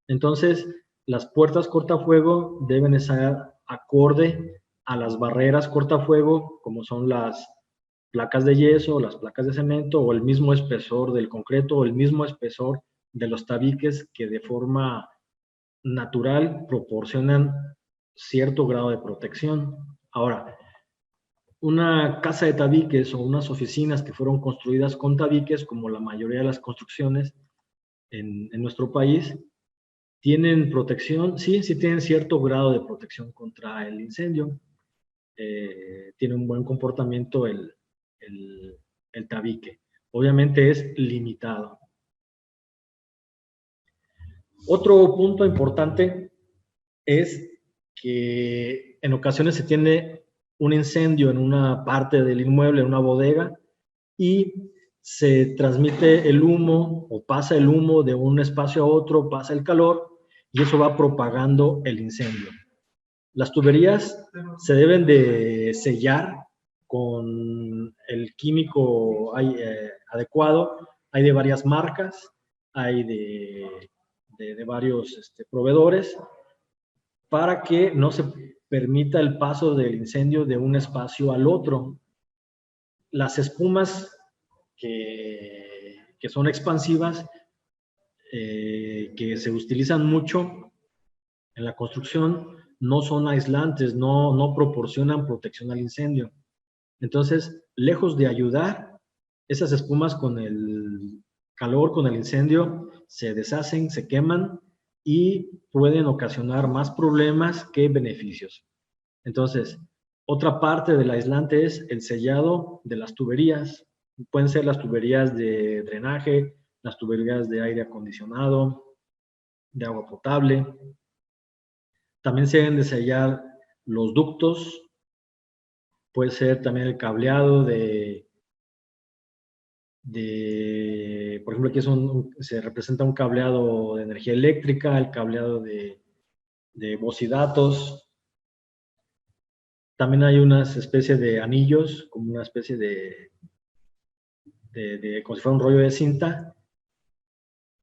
Entonces, las puertas cortafuego deben estar acorde a las barreras cortafuego, como son las placas de yeso, las placas de cemento, o el mismo espesor del concreto, o el mismo espesor de los tabiques, que de forma natural proporcionan cierto grado de protección. Ahora, una casa de tabiques o unas oficinas que fueron construidas con tabiques, como la mayoría de las construcciones en nuestro país, ¿tienen protección? Sí, sí tienen cierto grado de protección contra el incendio. Tiene un buen comportamiento el tabique. Obviamente es limitado. Otro punto importante es que en ocasiones se tiene un incendio en una parte del inmueble, en una bodega, y se transmite el humo o pasa el humo de un espacio a otro, pasa el calor y eso va propagando el incendio. Las tuberías se deben de sellar con el químico adecuado. Hay de varias marcas, hay de varios proveedores, para que no se permita el paso del incendio de un espacio al otro. Las espumas que son expansivas, que se utilizan mucho en la construcción, no son aislantes, no proporcionan protección al incendio. Entonces, lejos de ayudar, esas espumas con el calor, con el incendio, se deshacen, se queman y pueden ocasionar más problemas que beneficios. Entonces, otra parte del aislante es el sellado de las tuberías. Pueden ser las tuberías de drenaje, las tuberías de aire acondicionado, de agua potable. También se deben de sellar los ductos. Puede ser también el cableado por ejemplo, aquí se representa un cableado de energía eléctrica, el cableado de voz y datos. También hay unas especies de anillos, como una especie como si fuera un rollo de cinta,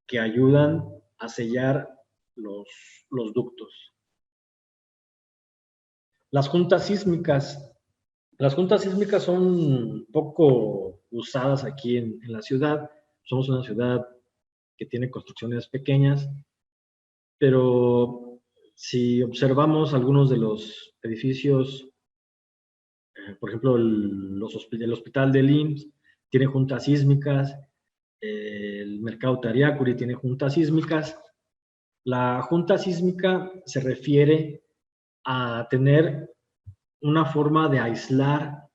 que ayudan a sellar los ductos. Las juntas sísmicas. Las juntas sísmicas son poco usadas aquí en la ciudad. Somos una ciudad que tiene construcciones pequeñas, pero si observamos algunos de los edificios, por ejemplo, el hospital del IMSS tiene juntas sísmicas, el mercado Tariacuri tiene juntas sísmicas. La junta sísmica se refiere a tener una forma de aislar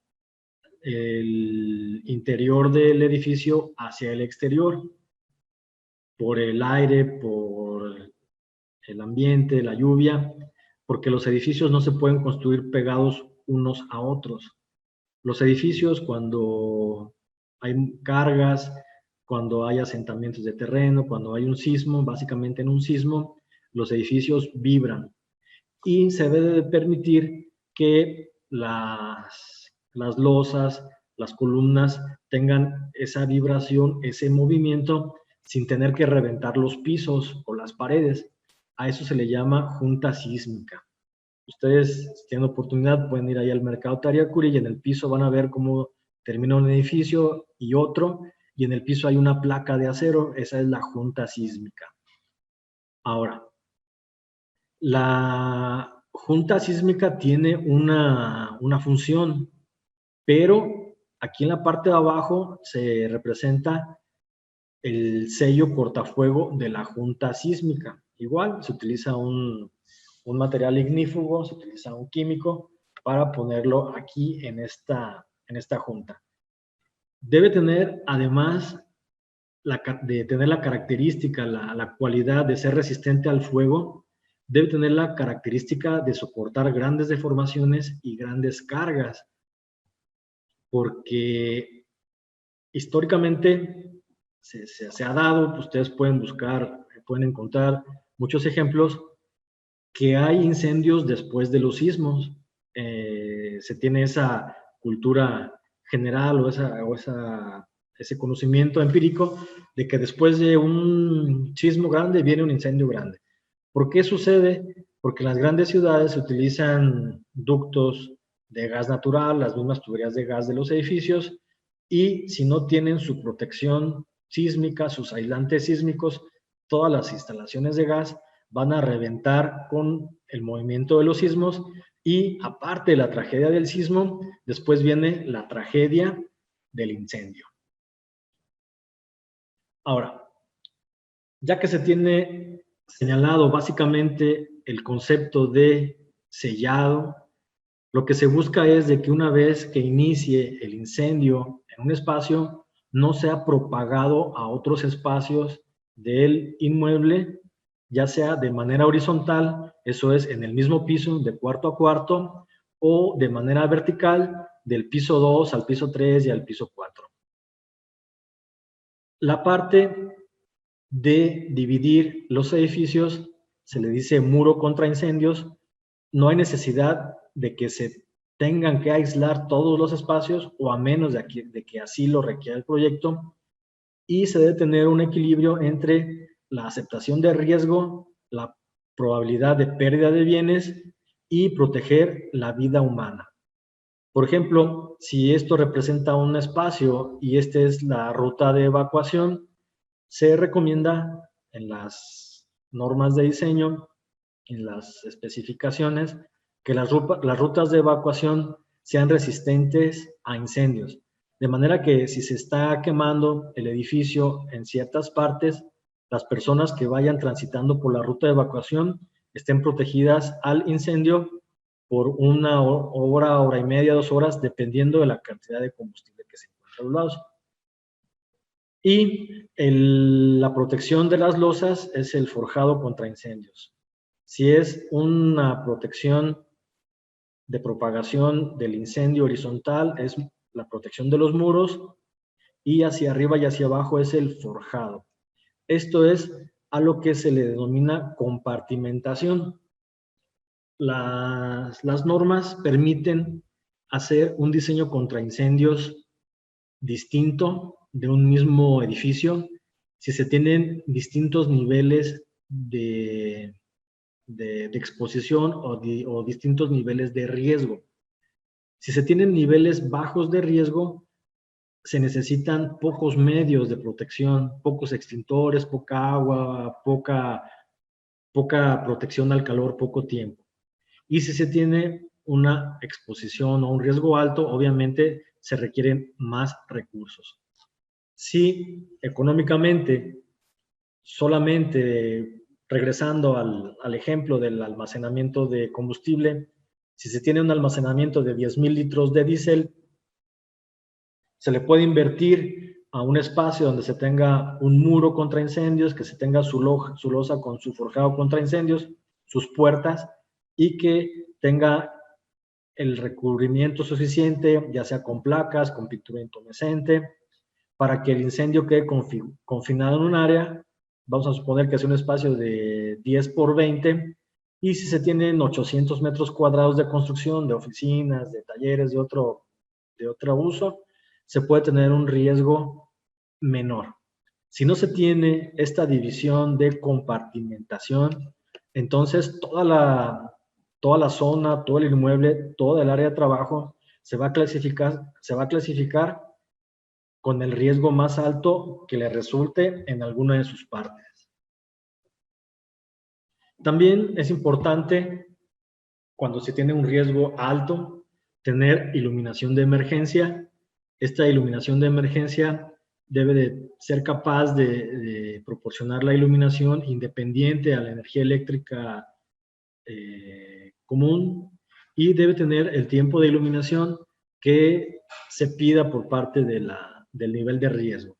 el interior del edificio hacia el exterior, por el aire, por el ambiente, la lluvia, porque los edificios no se pueden construir pegados unos a otros. Los edificios, cuando hay cargas, cuando hay asentamientos de terreno, cuando hay un sismo, básicamente en un sismo, los edificios vibran y se debe de permitir que las losas, las columnas tengan esa vibración, ese movimiento, sin tener que reventar los pisos o las paredes. A eso se le llama junta sísmica. Ustedes, si tienen oportunidad, pueden ir ahí al mercado Tariacuri y en el piso van a ver cómo termina un edificio y otro, y en el piso hay una placa de acero. Esa es la junta sísmica. Ahora, la junta sísmica tiene una función, pero aquí en la parte de abajo se representa el sello cortafuego de la junta sísmica. Igual se utiliza un material ignífugo, se utiliza un químico para ponerlo aquí en esta junta. Debe tener, además de tener la característica, la cualidad de ser resistente al fuego, debe tener la característica de soportar grandes deformaciones y grandes cargas, porque históricamente se ha dado, ustedes pueden buscar, pueden encontrar muchos ejemplos, que hay incendios después de los sismos. Se tiene esa cultura general o ese conocimiento empírico de que después de un sismo grande viene un incendio grande. ¿Por qué sucede? Porque en las grandes ciudades se utilizan ductos de gas natural, las mismas tuberías de gas de los edificios, y si no tienen su protección sísmica, sus aislantes sísmicos, todas las instalaciones de gas van a reventar con el movimiento de los sismos, y aparte de la tragedia del sismo, después viene la tragedia del incendio. Ahora, ya que se tiene señalado básicamente el concepto de sellado, lo que se busca es de que una vez que inicie el incendio en un espacio, no sea propagado a otros espacios del inmueble, ya sea de manera horizontal, eso es en el mismo piso de cuarto a cuarto, o de manera vertical del piso 2 al piso 3 y al piso 4. La parte de dividir los edificios se le dice muro contra incendios. No hay necesidad de que se tengan que aislar todos los espacios, o a menos de que así lo requiera el proyecto, y se debe tener un equilibrio entre la aceptación de riesgo, la probabilidad de pérdida de bienes y proteger la vida humana. Por ejemplo, si esto representa un espacio y esta es la ruta de evacuación, se recomienda en las normas de diseño, en las especificaciones, que las rutas de evacuación sean resistentes a incendios. De manera que si se está quemando el edificio en ciertas partes, las personas que vayan transitando por la ruta de evacuación estén protegidas al incendio por una hora, hora y media, 2 horas, dependiendo de la cantidad de combustible que se encuentra a los lados. Y la protección de las losas es el forjado contra incendios. Si es una protección de propagación del incendio horizontal, es la protección de los muros, y hacia arriba y hacia abajo es el forjado. Esto es a lo que se le denomina compartimentación. Las normas permiten hacer un diseño contra incendios distinto de un mismo edificio si se tienen distintos niveles de exposición o distintos niveles de riesgo. Si se tienen niveles bajos de riesgo, se necesitan pocos medios de protección, pocos extintores, poca agua, poca protección al calor, poco tiempo. Y si se tiene una exposición o un riesgo alto, obviamente se requieren más recursos. Si económicamente, solamente regresando al ejemplo del almacenamiento de combustible, si se tiene un almacenamiento de 10,000 litros de diésel, se le puede invertir a un espacio donde se tenga un muro contra incendios, que se tenga su losa con su forjado contra incendios, sus puertas, y que tenga el recubrimiento suficiente, ya sea con placas, con pintura intumescente, para que el incendio quede confinado en un área. Vamos a suponer que es un espacio de 10 por 20, y si se tienen 800 metros cuadrados de construcción, de oficinas, de talleres, de otro uso, se puede tener un riesgo menor. Si no se tiene esta división de compartimentación, entonces toda la zona, todo el inmueble, toda el área de trabajo se va a clasificar con el riesgo más alto que le resulte en alguna de sus partes. También es importante, cuando se tiene un riesgo alto, tener iluminación de emergencia. Esta iluminación de emergencia debe de ser capaz de proporcionar la iluminación independiente a la energía eléctrica común, y debe tener el tiempo de iluminación que se pida por parte del nivel de riesgo.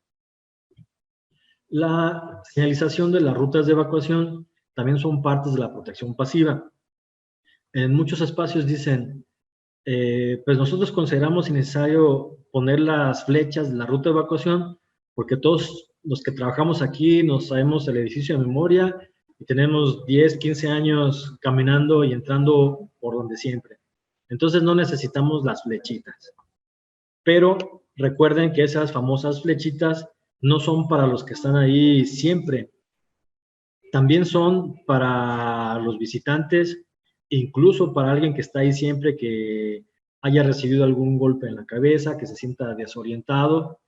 La señalización de las rutas de evacuación también son partes de la protección pasiva. En muchos espacios dicen, pues nosotros consideramos innecesario poner las flechas de la ruta de evacuación porque todos los que trabajamos aquí nos sabemos el edificio de memoria y tenemos 10, 15 años caminando y entrando por donde siempre. Entonces no necesitamos las flechitas. Pero recuerden que esas famosas flechitas no son para los que están ahí siempre. También son para los visitantes, incluso para alguien que está ahí siempre, que haya recibido algún golpe en la cabeza, que se sienta desorientado.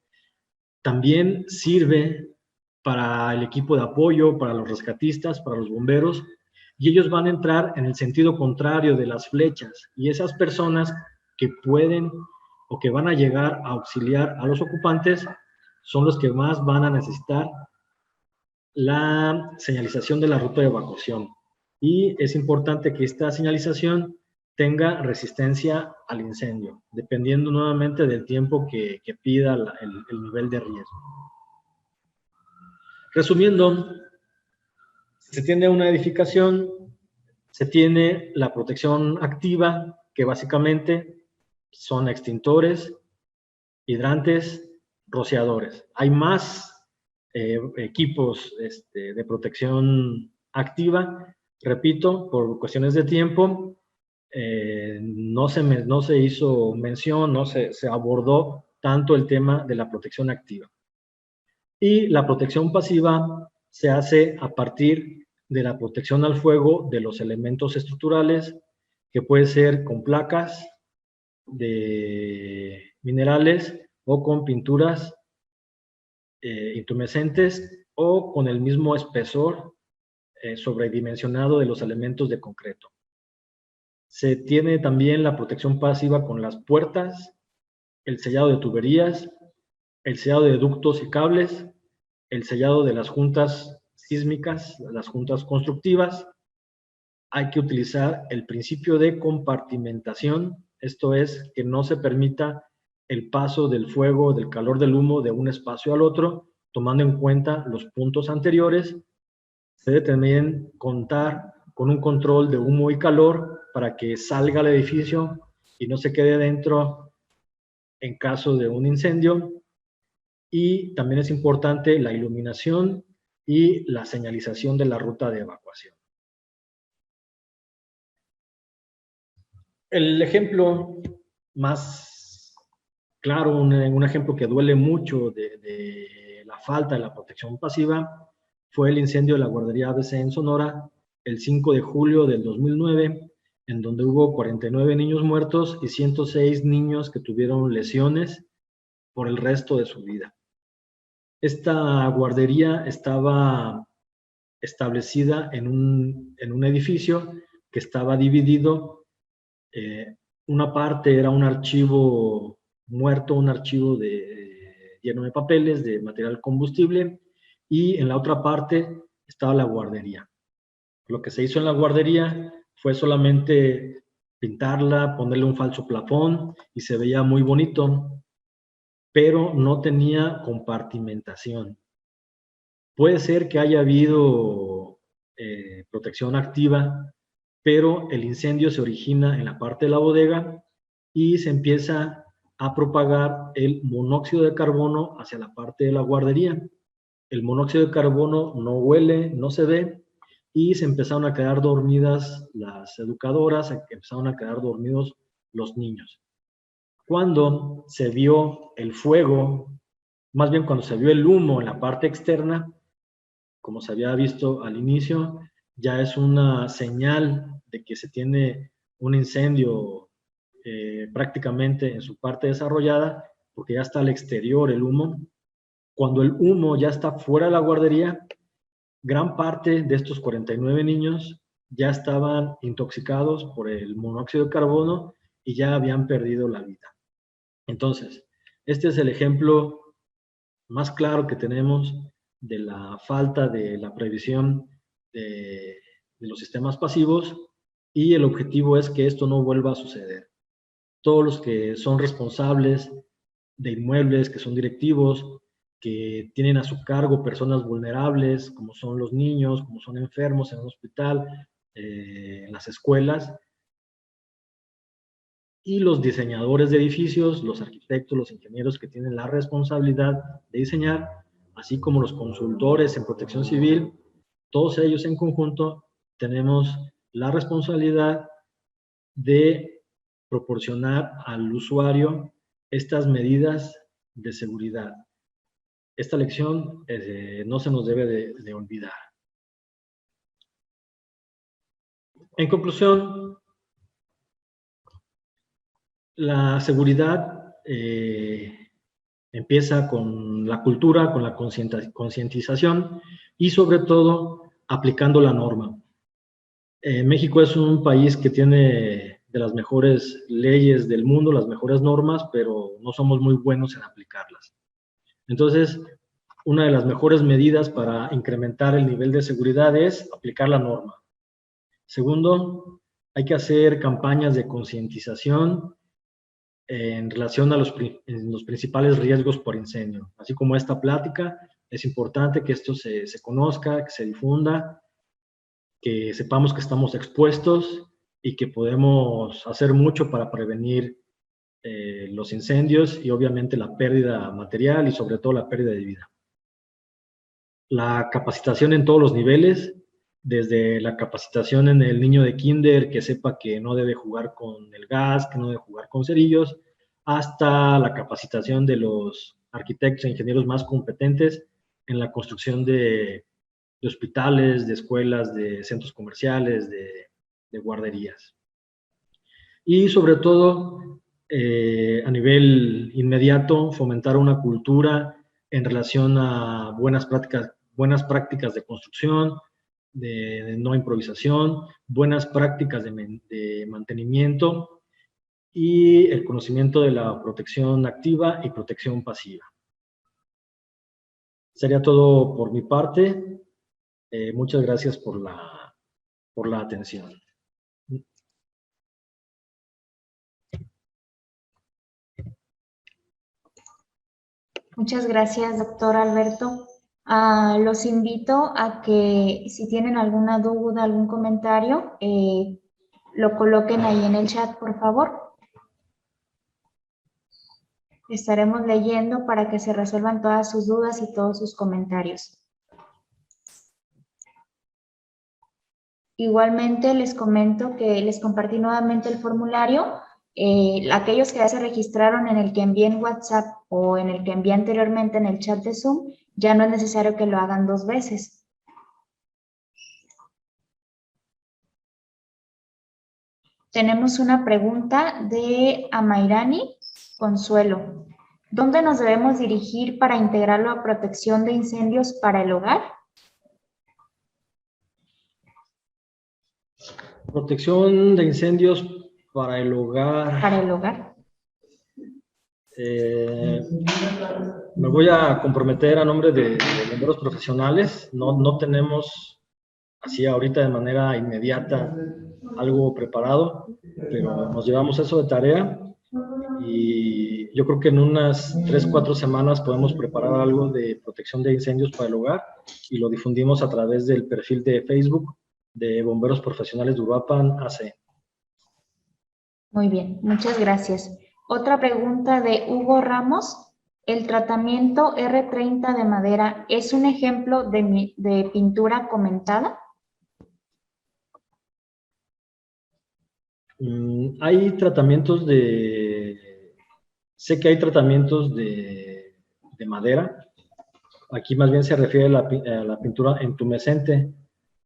También sirve para el equipo de apoyo, para los rescatistas, para los bomberos, y ellos van a entrar en el sentido contrario de las flechas, y esas personas que pueden o que van a llegar a auxiliar a los ocupantes son los que más van a necesitar la señalización de la ruta de evacuación. Y es importante que esta señalización tenga resistencia al incendio, dependiendo nuevamente del tiempo que pida el nivel de riesgo. Resumiendo, se tiene una edificación, se tiene la protección activa, que básicamente son extintores, hidrantes, rociadores. Hay más equipos de protección activa. Repito, por cuestiones de tiempo, no se hizo mención, no se abordó tanto el tema de la protección activa. Y la protección pasiva se hace a partir de la protección al fuego de los elementos estructurales, que puede ser con placas de minerales o con pinturas intumescentes o con el mismo espesor sobredimensionado de los elementos de concreto. Se tiene también la protección pasiva con las puertas, el sellado de tuberías, el sellado de ductos y cables, el sellado de las juntas sísmicas, las juntas constructivas. Hay que utilizar el principio de compartimentación, esto es, que no se permita el paso del fuego, del calor del humo de un espacio al otro, tomando en cuenta los puntos anteriores. Se debe también contar con un control de humo y calor para que salga al edificio y no se quede dentro en caso de un incendio. Y también es importante la iluminación y la señalización de la ruta de evacuación. El ejemplo más claro, un ejemplo que duele mucho de la falta de la protección pasiva, fue el incendio de la guardería ABC en Sonora el 5 de julio del 2009, en donde hubo 49 niños muertos y 106 niños que tuvieron lesiones por el resto de su vida. Esta guardería estaba establecida en un edificio que estaba dividido. Una parte era un archivo muerto, un archivo lleno de papeles, de material combustible, y en la otra parte estaba la guardería. Lo que se hizo en la guardería fue solamente pintarla, ponerle un falso plafón y se veía muy bonito, pero no tenía compartimentación. Puede ser que haya habido protección activa, pero el incendio se origina en la parte de la bodega y se empieza a propagar el monóxido de carbono hacia la parte de la guardería. El monóxido de carbono no huele, no se ve, y se empezaron a quedar dormidas las educadoras, empezaron a quedar dormidos los niños. Cuando se vio el fuego, más bien cuando se vio el humo en la parte externa, como se había visto al inicio, ya es una señal de que se tiene un incendio prácticamente en su parte desarrollada, porque ya está al exterior el humo. Cuando el humo ya está fuera de la guardería, gran parte de estos 49 niños ya estaban intoxicados por el monóxido de carbono y ya habían perdido la vida. Entonces, este es el ejemplo más claro que tenemos de la falta de la previsión de los sistemas pasivos, y el objetivo es que esto no vuelva a suceder. Todos los que son responsables de inmuebles, que son directivos, que tienen a su cargo personas vulnerables, como son los niños, como son enfermos en un hospital, en las escuelas, y los diseñadores de edificios, los arquitectos, los ingenieros que tienen la responsabilidad de diseñar, así como los consultores en protección civil, todos ellos en conjunto tenemos la responsabilidad de proporcionar al usuario estas medidas de seguridad. Esta lección no se nos debe de olvidar. En conclusión, La seguridad empieza con la cultura, con la concientización y sobre todo aplicando la norma. México es un país que tiene de las mejores leyes del mundo, las mejores normas, pero no somos muy buenos en aplicarlas. Entonces, una de las mejores medidas para incrementar el nivel de seguridad es aplicar la norma. Segundo, hay que hacer campañas de concientización en relación a los principales riesgos por incendio. Así como esta plática, es importante que esto se conozca, que se difunda, que sepamos que estamos expuestos y que podemos hacer mucho para prevenir los incendios y obviamente la pérdida material y sobre todo la pérdida de vida. La capacitación en todos los niveles, desde la capacitación en el niño de kinder que sepa que no debe jugar con el gas, que no debe jugar con cerillos, hasta la capacitación de los arquitectos e ingenieros más competentes en la construcción de hospitales, de escuelas, de centros comerciales, de guarderías. Y sobre todo, a nivel inmediato, fomentar una cultura en relación a buenas prácticas de construcción, de no improvisación, buenas prácticas de mantenimiento y el conocimiento de la protección activa y protección pasiva. Sería todo por mi parte. Muchas gracias por la atención. Muchas gracias, doctor Alberto. Los invito a que si tienen alguna duda, algún comentario, lo coloquen ahí en el chat, por favor. Estaremos leyendo para que se resuelvan todas sus dudas y todos sus comentarios. Igualmente les comento que les compartí nuevamente el formulario. Aquellos que ya se registraron en el que envié en WhatsApp o en el que envié anteriormente en el chat de Zoom, ya no es necesario que lo hagan 2 veces. Tenemos una pregunta de Amairani Consuelo. ¿Dónde nos debemos dirigir para integrarlo a protección de incendios para el hogar? Protección de incendios para el hogar. Para el hogar. Me voy a comprometer a nombre de bomberos profesionales. No tenemos así ahorita de manera inmediata algo preparado, pero nos llevamos eso de tarea y yo creo que en unas 3-4 semanas podemos preparar algo de protección de incendios para el hogar y lo difundimos a través del perfil de Facebook de Bomberos Profesionales de Uruapan AC. Muy bien, muchas gracias. Otra pregunta de Hugo Ramos. ¿El tratamiento R30 de madera es un ejemplo de pintura comentada? Hay tratamientos sé que hay tratamientos de madera. Aquí más bien se refiere a la pintura entumescente.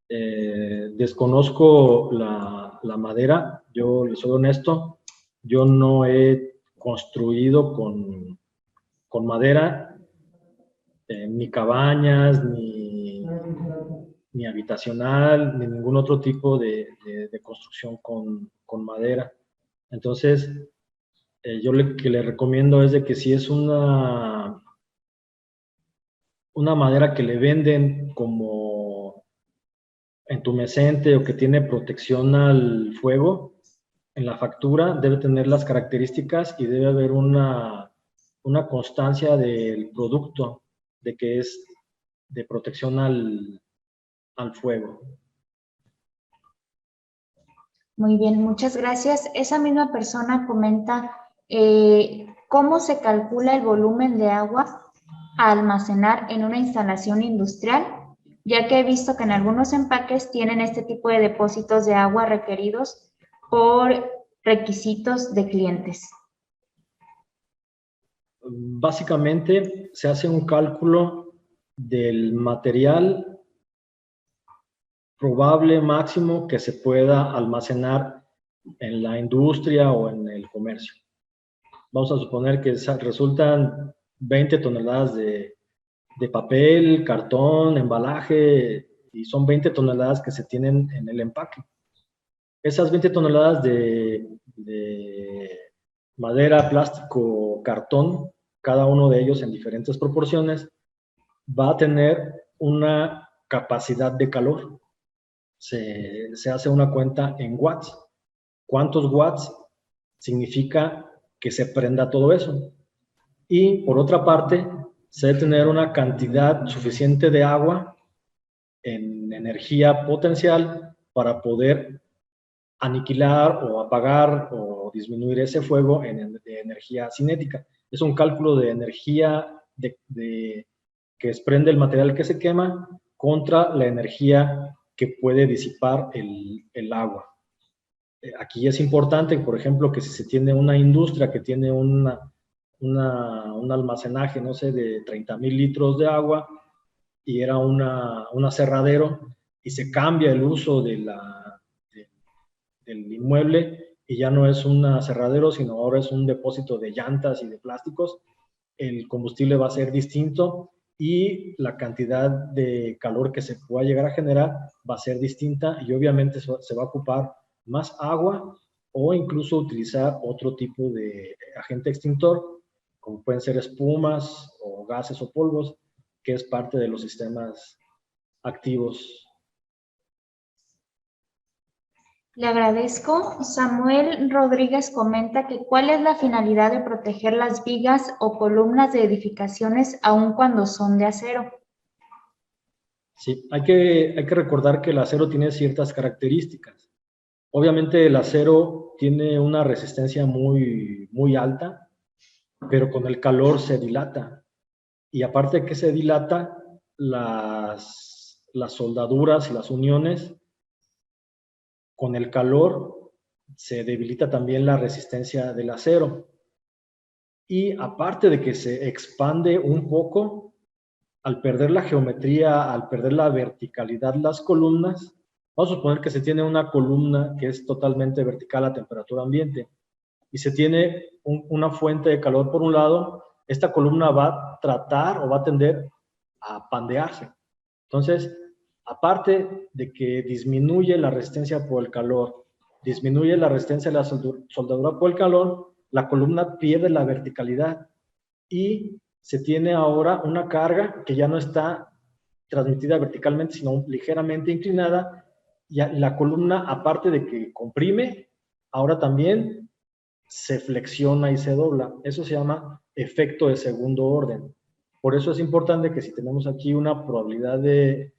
Desconozco la madera, yo les soy honesto, yo no he construido con madera, ni cabañas, ni habitacional, ni ningún otro tipo de construcción con madera. Entonces, yo que le recomiendo es de que si es una madera que le venden como entumecente o que tiene protección al fuego, en la factura debe tener las características y debe haber una constancia del producto de que es de protección al fuego. Muy bien, muchas gracias. Esa misma persona comenta cómo se calcula el volumen de agua a almacenar en una instalación industrial, ya que he visto que en algunos empaques tienen este tipo de depósitos de agua requeridos por requisitos de clientes. Básicamente se hace un cálculo del material probable máximo que se pueda almacenar en la industria o en el comercio. vamos a suponer que resultan 20 toneladas de papel, cartón, embalaje, y son 20 toneladas que se tienen en el empaque. Esas 20 toneladas de madera, plástico, cartón, cada uno de ellos en diferentes proporciones, va a tener una capacidad de calor. Se hace una cuenta en watts. ¿Cuántos watts significa que se prenda todo eso? Y por otra parte, se debe tener una cantidad suficiente de agua en energía potencial para poder aniquilar o apagar o disminuir ese fuego de energía cinética. Es un cálculo de energía que desprende el material que se quema contra la energía que puede disipar el agua. Aquí es importante, por ejemplo, que si se tiene una industria que tiene un almacenaje, no sé, de 30,000 litros de agua y era un aserradero y se cambia el uso del inmueble y ya no es un aserradero, sino ahora es un depósito de llantas y de plásticos, el combustible va a ser distinto y la cantidad de calor que se pueda llegar a generar va a ser distinta y obviamente se va a ocupar más agua o incluso utilizar otro tipo de agente extintor, como pueden ser espumas o gases o polvos, que es parte de los sistemas activos. Le agradezco. Samuel Rodríguez comenta que ¿cuál es la finalidad de proteger las vigas o columnas de edificaciones aun cuando son de acero? Sí, hay que recordar que el acero tiene ciertas características. Obviamente el acero tiene una resistencia muy, muy alta, pero con el calor se dilata. Y aparte de que se dilata, las soldaduras y las uniones, con el calor se debilita también la resistencia del acero. Y aparte de que se expande un poco, al perder la geometría, al perder la verticalidad las columnas, vamos a suponer que se tiene una columna que es totalmente vertical a temperatura ambiente y se tiene una fuente de calor por un lado, esta columna va a tratar o va a tender a pandearse. Entonces, aparte de que disminuye la resistencia por el calor, disminuye la resistencia de la soldadura por el calor, la columna pierde la verticalidad y se tiene ahora una carga que ya no está transmitida verticalmente, sino ligeramente inclinada, y la columna, aparte de que comprime, ahora también se flexiona y se dobla. Eso se llama efecto de segundo orden. Por eso es importante que si tenemos aquí una probabilidad de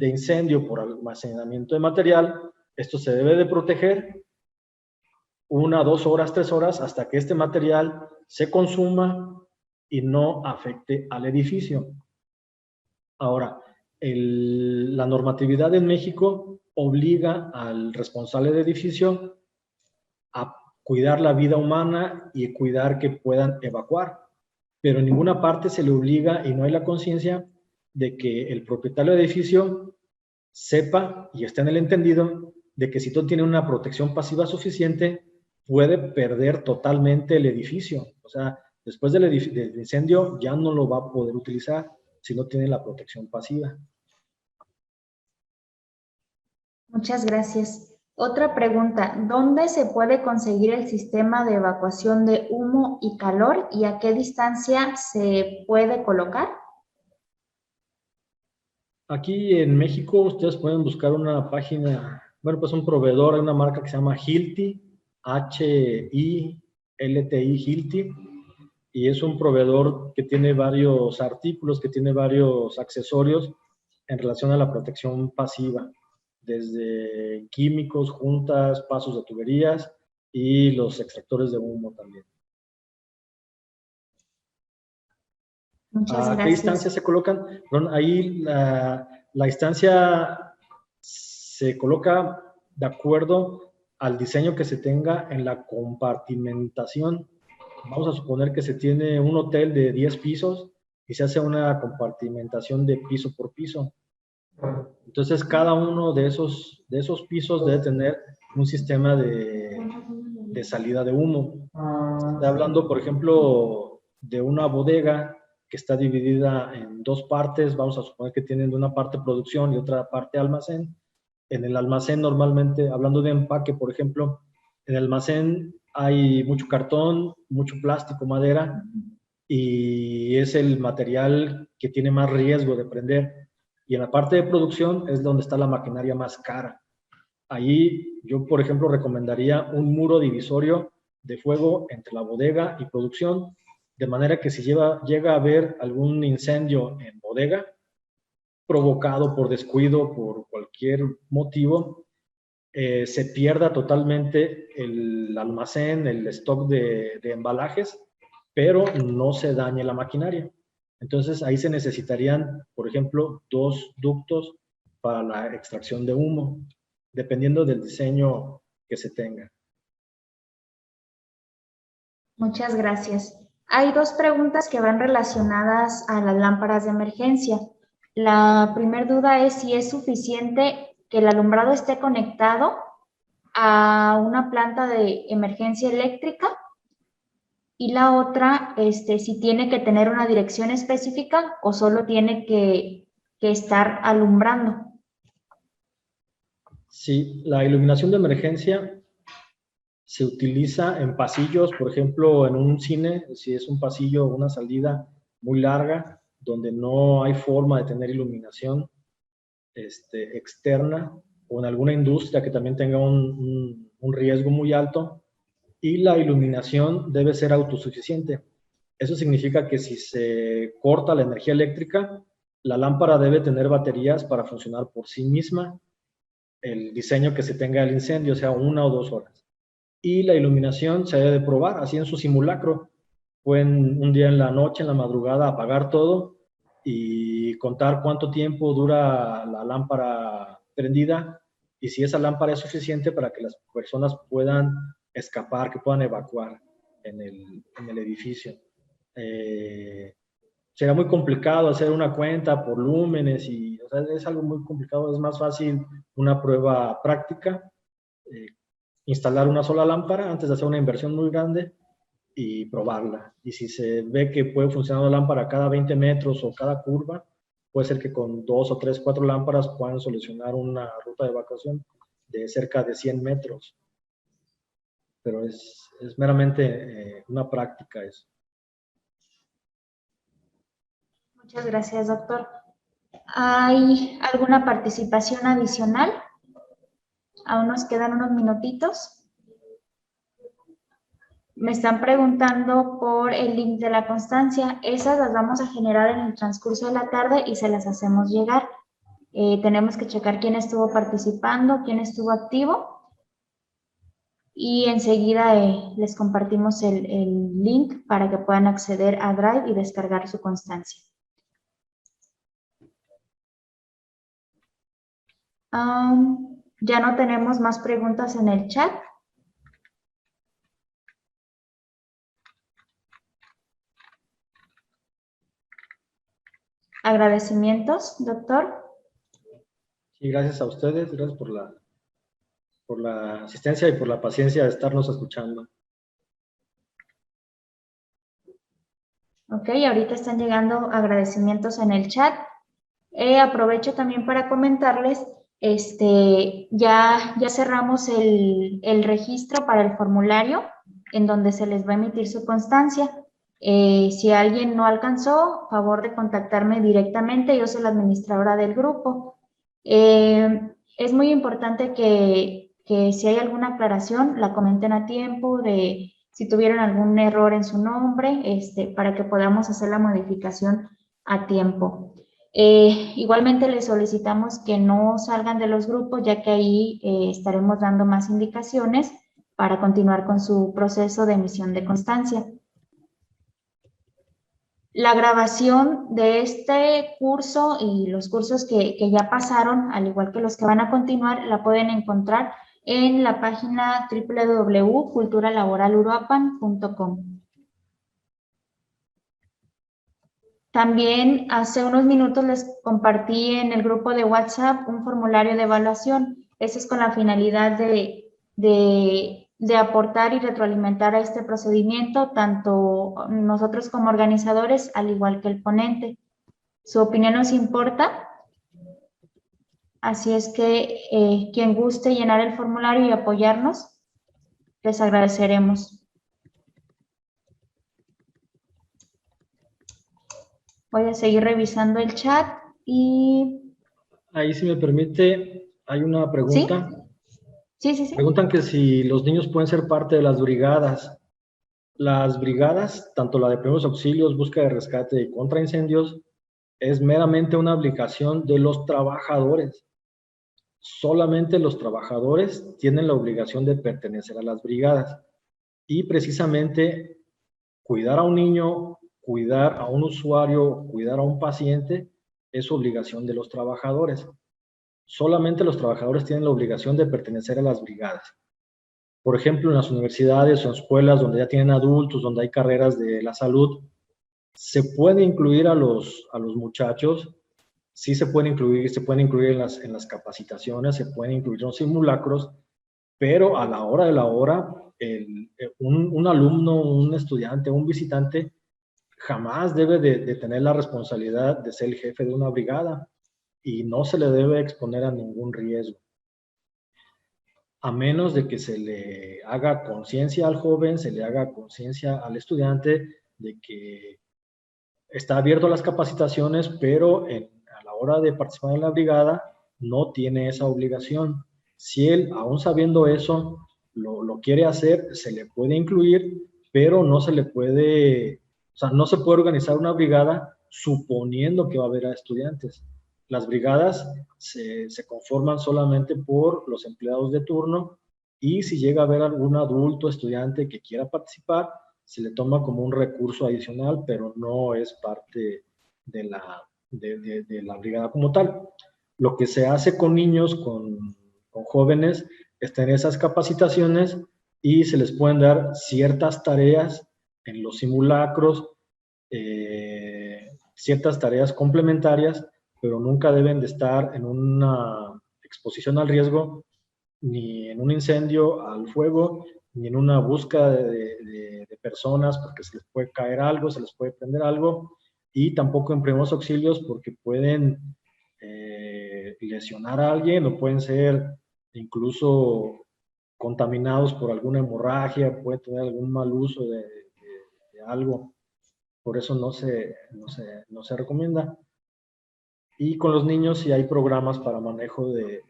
incendio por almacenamiento de material, esto se debe de proteger 1, 2 horas, 3 horas, hasta que este material se consuma y no afecte al edificio. Ahora, la normatividad en México obliga al responsable de edificio a cuidar la vida humana y cuidar que puedan evacuar, pero en ninguna parte se le obliga y no hay la conciencia de que el propietario del edificio sepa y esté en el entendido de que si no tiene una protección pasiva suficiente, puede perder totalmente el edificio. O sea, después del incendio ya no lo va a poder utilizar si no tiene la protección pasiva. Muchas gracias. Otra pregunta, ¿dónde se puede conseguir el sistema de evacuación de humo y calor y a qué distancia se puede colocar? Aquí en México ustedes pueden buscar una página, bueno, pues un proveedor, hay una marca que se llama Hilti, H-I-L-T-I, Hilti, y es un proveedor que tiene varios artículos, que tiene varios accesorios en relación a la protección pasiva, desde químicos, juntas, pasos de tuberías y los extractores de humo también. Muchas gracias. ¿A qué distancia se colocan? Bueno, ahí la distancia se coloca de acuerdo al diseño que se tenga en la compartimentación. Vamos a suponer que se tiene un hotel de 10 pisos y se hace una compartimentación de piso por piso. Entonces, cada uno de esos pisos debe tener un sistema de salida de humo. hablando, por ejemplo, de una bodega que está dividida en dos partes, vamos a suponer que tienen una parte producción y otra parte almacén. En el almacén normalmente, hablando de empaque, por ejemplo, en el almacén hay mucho cartón, mucho plástico, madera, y es el material que tiene más riesgo de prender. Y en la parte de producción es donde está la maquinaria más cara. Ahí yo, por ejemplo, recomendaría un muro divisorio de fuego entre la bodega y producción, de manera que si llega a haber algún incendio en bodega, provocado por descuido, por cualquier motivo, se pierda totalmente el almacén, el stock de embalajes, pero no se dañe la maquinaria. Entonces ahí se necesitarían, por ejemplo, 2 ductos para la extracción de humo, dependiendo del diseño que se tenga. Muchas gracias. Hay dos preguntas que van relacionadas a las lámparas de emergencia. La primera duda es si es suficiente que el alumbrado esté conectado a una planta de emergencia eléctrica, y la otra, si tiene que tener una dirección específica o solo tiene que estar alumbrando. Sí, la iluminación de emergencia se utiliza en pasillos, por ejemplo, en un cine, si es un pasillo o una salida muy larga, donde no hay forma de tener iluminación externa, o en alguna industria que también tenga un riesgo muy alto, y la iluminación debe ser autosuficiente. Eso significa que si se corta la energía eléctrica, la lámpara debe tener baterías para funcionar por sí misma, el diseño que se tenga del incendio, sea 1 o 2 horas. Y la iluminación se debe probar, así en su simulacro. Pueden un día en la noche, en la madrugada, apagar todo y contar cuánto tiempo dura la lámpara prendida y si esa lámpara es suficiente para que las personas puedan escapar, que puedan evacuar en el edificio. Será muy complicado hacer una cuenta por lúmenes y o sea, es algo muy complicado. Es más fácil una prueba práctica, instalar una sola lámpara antes de hacer una inversión muy grande y probarla. Y si se ve que puede funcionar una lámpara cada 20 metros o cada curva, puede ser que con 2 o 3, 4 lámparas puedan solucionar una ruta de evacuación de cerca de 100 metros. Pero es meramente una práctica eso. Muchas gracias, doctor. ¿Hay alguna participación adicional? Aún nos quedan unos minutitos. Me están preguntando por el link de la constancia. Esas las vamos a generar en el transcurso de la tarde y se las hacemos llegar. Tenemos que checar quién estuvo participando, quién estuvo activo. Y enseguida les compartimos el link para que puedan acceder a Drive y descargar su constancia. Ya no tenemos más preguntas en el chat. Agradecimientos, doctor. Sí, gracias a ustedes, gracias por la asistencia y por la paciencia de estarnos escuchando. Ok, ahorita están llegando agradecimientos en el chat. Aprovecho también para comentarles, ya cerramos el registro para el formulario en donde se les va a emitir su constancia. Si alguien no alcanzó, favor de contactarme directamente, yo soy la administradora del grupo. Es muy importante que si hay alguna aclaración, la comenten a tiempo, de si tuvieron algún error en su nombre, para que podamos hacer la modificación a tiempo. Igualmente les solicitamos que no salgan de los grupos, ya que ahí estaremos dando más indicaciones para continuar con su proceso de emisión de constancia. La grabación de este curso y los cursos que ya pasaron, al igual que los que van a continuar, la pueden encontrar en la página www.culturalaboraluruapan.com. También hace unos minutos les compartí en el grupo de WhatsApp un formulario de evaluación. Eso es con la finalidad de de aportar y retroalimentar a este procedimiento, tanto nosotros como organizadores, al igual que el ponente. Su opinión nos importa, así es que quien guste llenar el formulario y apoyarnos, les agradeceremos. Voy a seguir revisando el chat y... Ahí, si me permite, hay una pregunta. Sí. Preguntan que si los niños pueden ser parte de las brigadas. Las brigadas, tanto la de primeros auxilios, búsqueda de rescate y contra incendios, es meramente una obligación de los trabajadores. Solamente los trabajadores tienen la obligación de pertenecer a las brigadas. Y precisamente cuidar a un niño, cuidar a un usuario, cuidar a un paciente, es obligación de los trabajadores. Solamente los trabajadores tienen la obligación de pertenecer a las brigadas. Por ejemplo, en las universidades o en escuelas donde ya tienen adultos, donde hay carreras de la salud, se puede incluir a los muchachos, sí se pueden incluir en las capacitaciones, se pueden incluir en los simulacros, pero a la hora de la hora, un alumno, un estudiante, un visitante, jamás debe de tener la responsabilidad de ser el jefe de una brigada y no se le debe exponer a ningún riesgo. A menos de que se le haga conciencia al joven, se le haga conciencia al estudiante de que está abierto a las capacitaciones, pero a la hora de participar en la brigada no tiene esa obligación. Si él, aún sabiendo eso, lo quiere hacer, se le puede incluir, pero no se le puede, o sea, no se puede organizar una brigada suponiendo que va a haber a estudiantes. Las brigadas se conforman solamente por los empleados de turno y si llega a haber algún adulto estudiante que quiera participar, se le toma como un recurso adicional, pero no es parte de la brigada como tal. Lo que se hace con niños, con jóvenes, está en esas capacitaciones y se les pueden dar ciertas tareas en los simulacros, ciertas tareas complementarias, pero nunca deben de estar en una exposición al riesgo, ni en un incendio al fuego, ni en una búsqueda de personas porque se les puede caer algo, se les puede prender algo, y tampoco en primeros auxilios porque pueden lesionar a alguien o pueden ser incluso contaminados por alguna hemorragia, pueden tener algún mal uso de algo. Por eso no se recomienda. Y con los niños sí hay programas para manejo de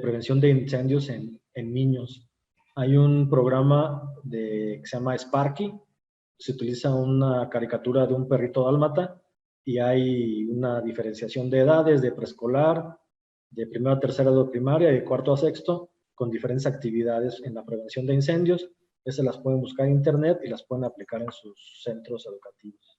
prevención de incendios en niños. Hay un programa que se llama Sparky, se utiliza una caricatura de un perrito dálmata y hay una diferenciación de edades, de preescolar, de primero a tercero de primaria y de cuarto a sexto, con diferentes actividades en la prevención de incendios. Esas las pueden buscar en internet y las pueden aplicar en sus centros educativos.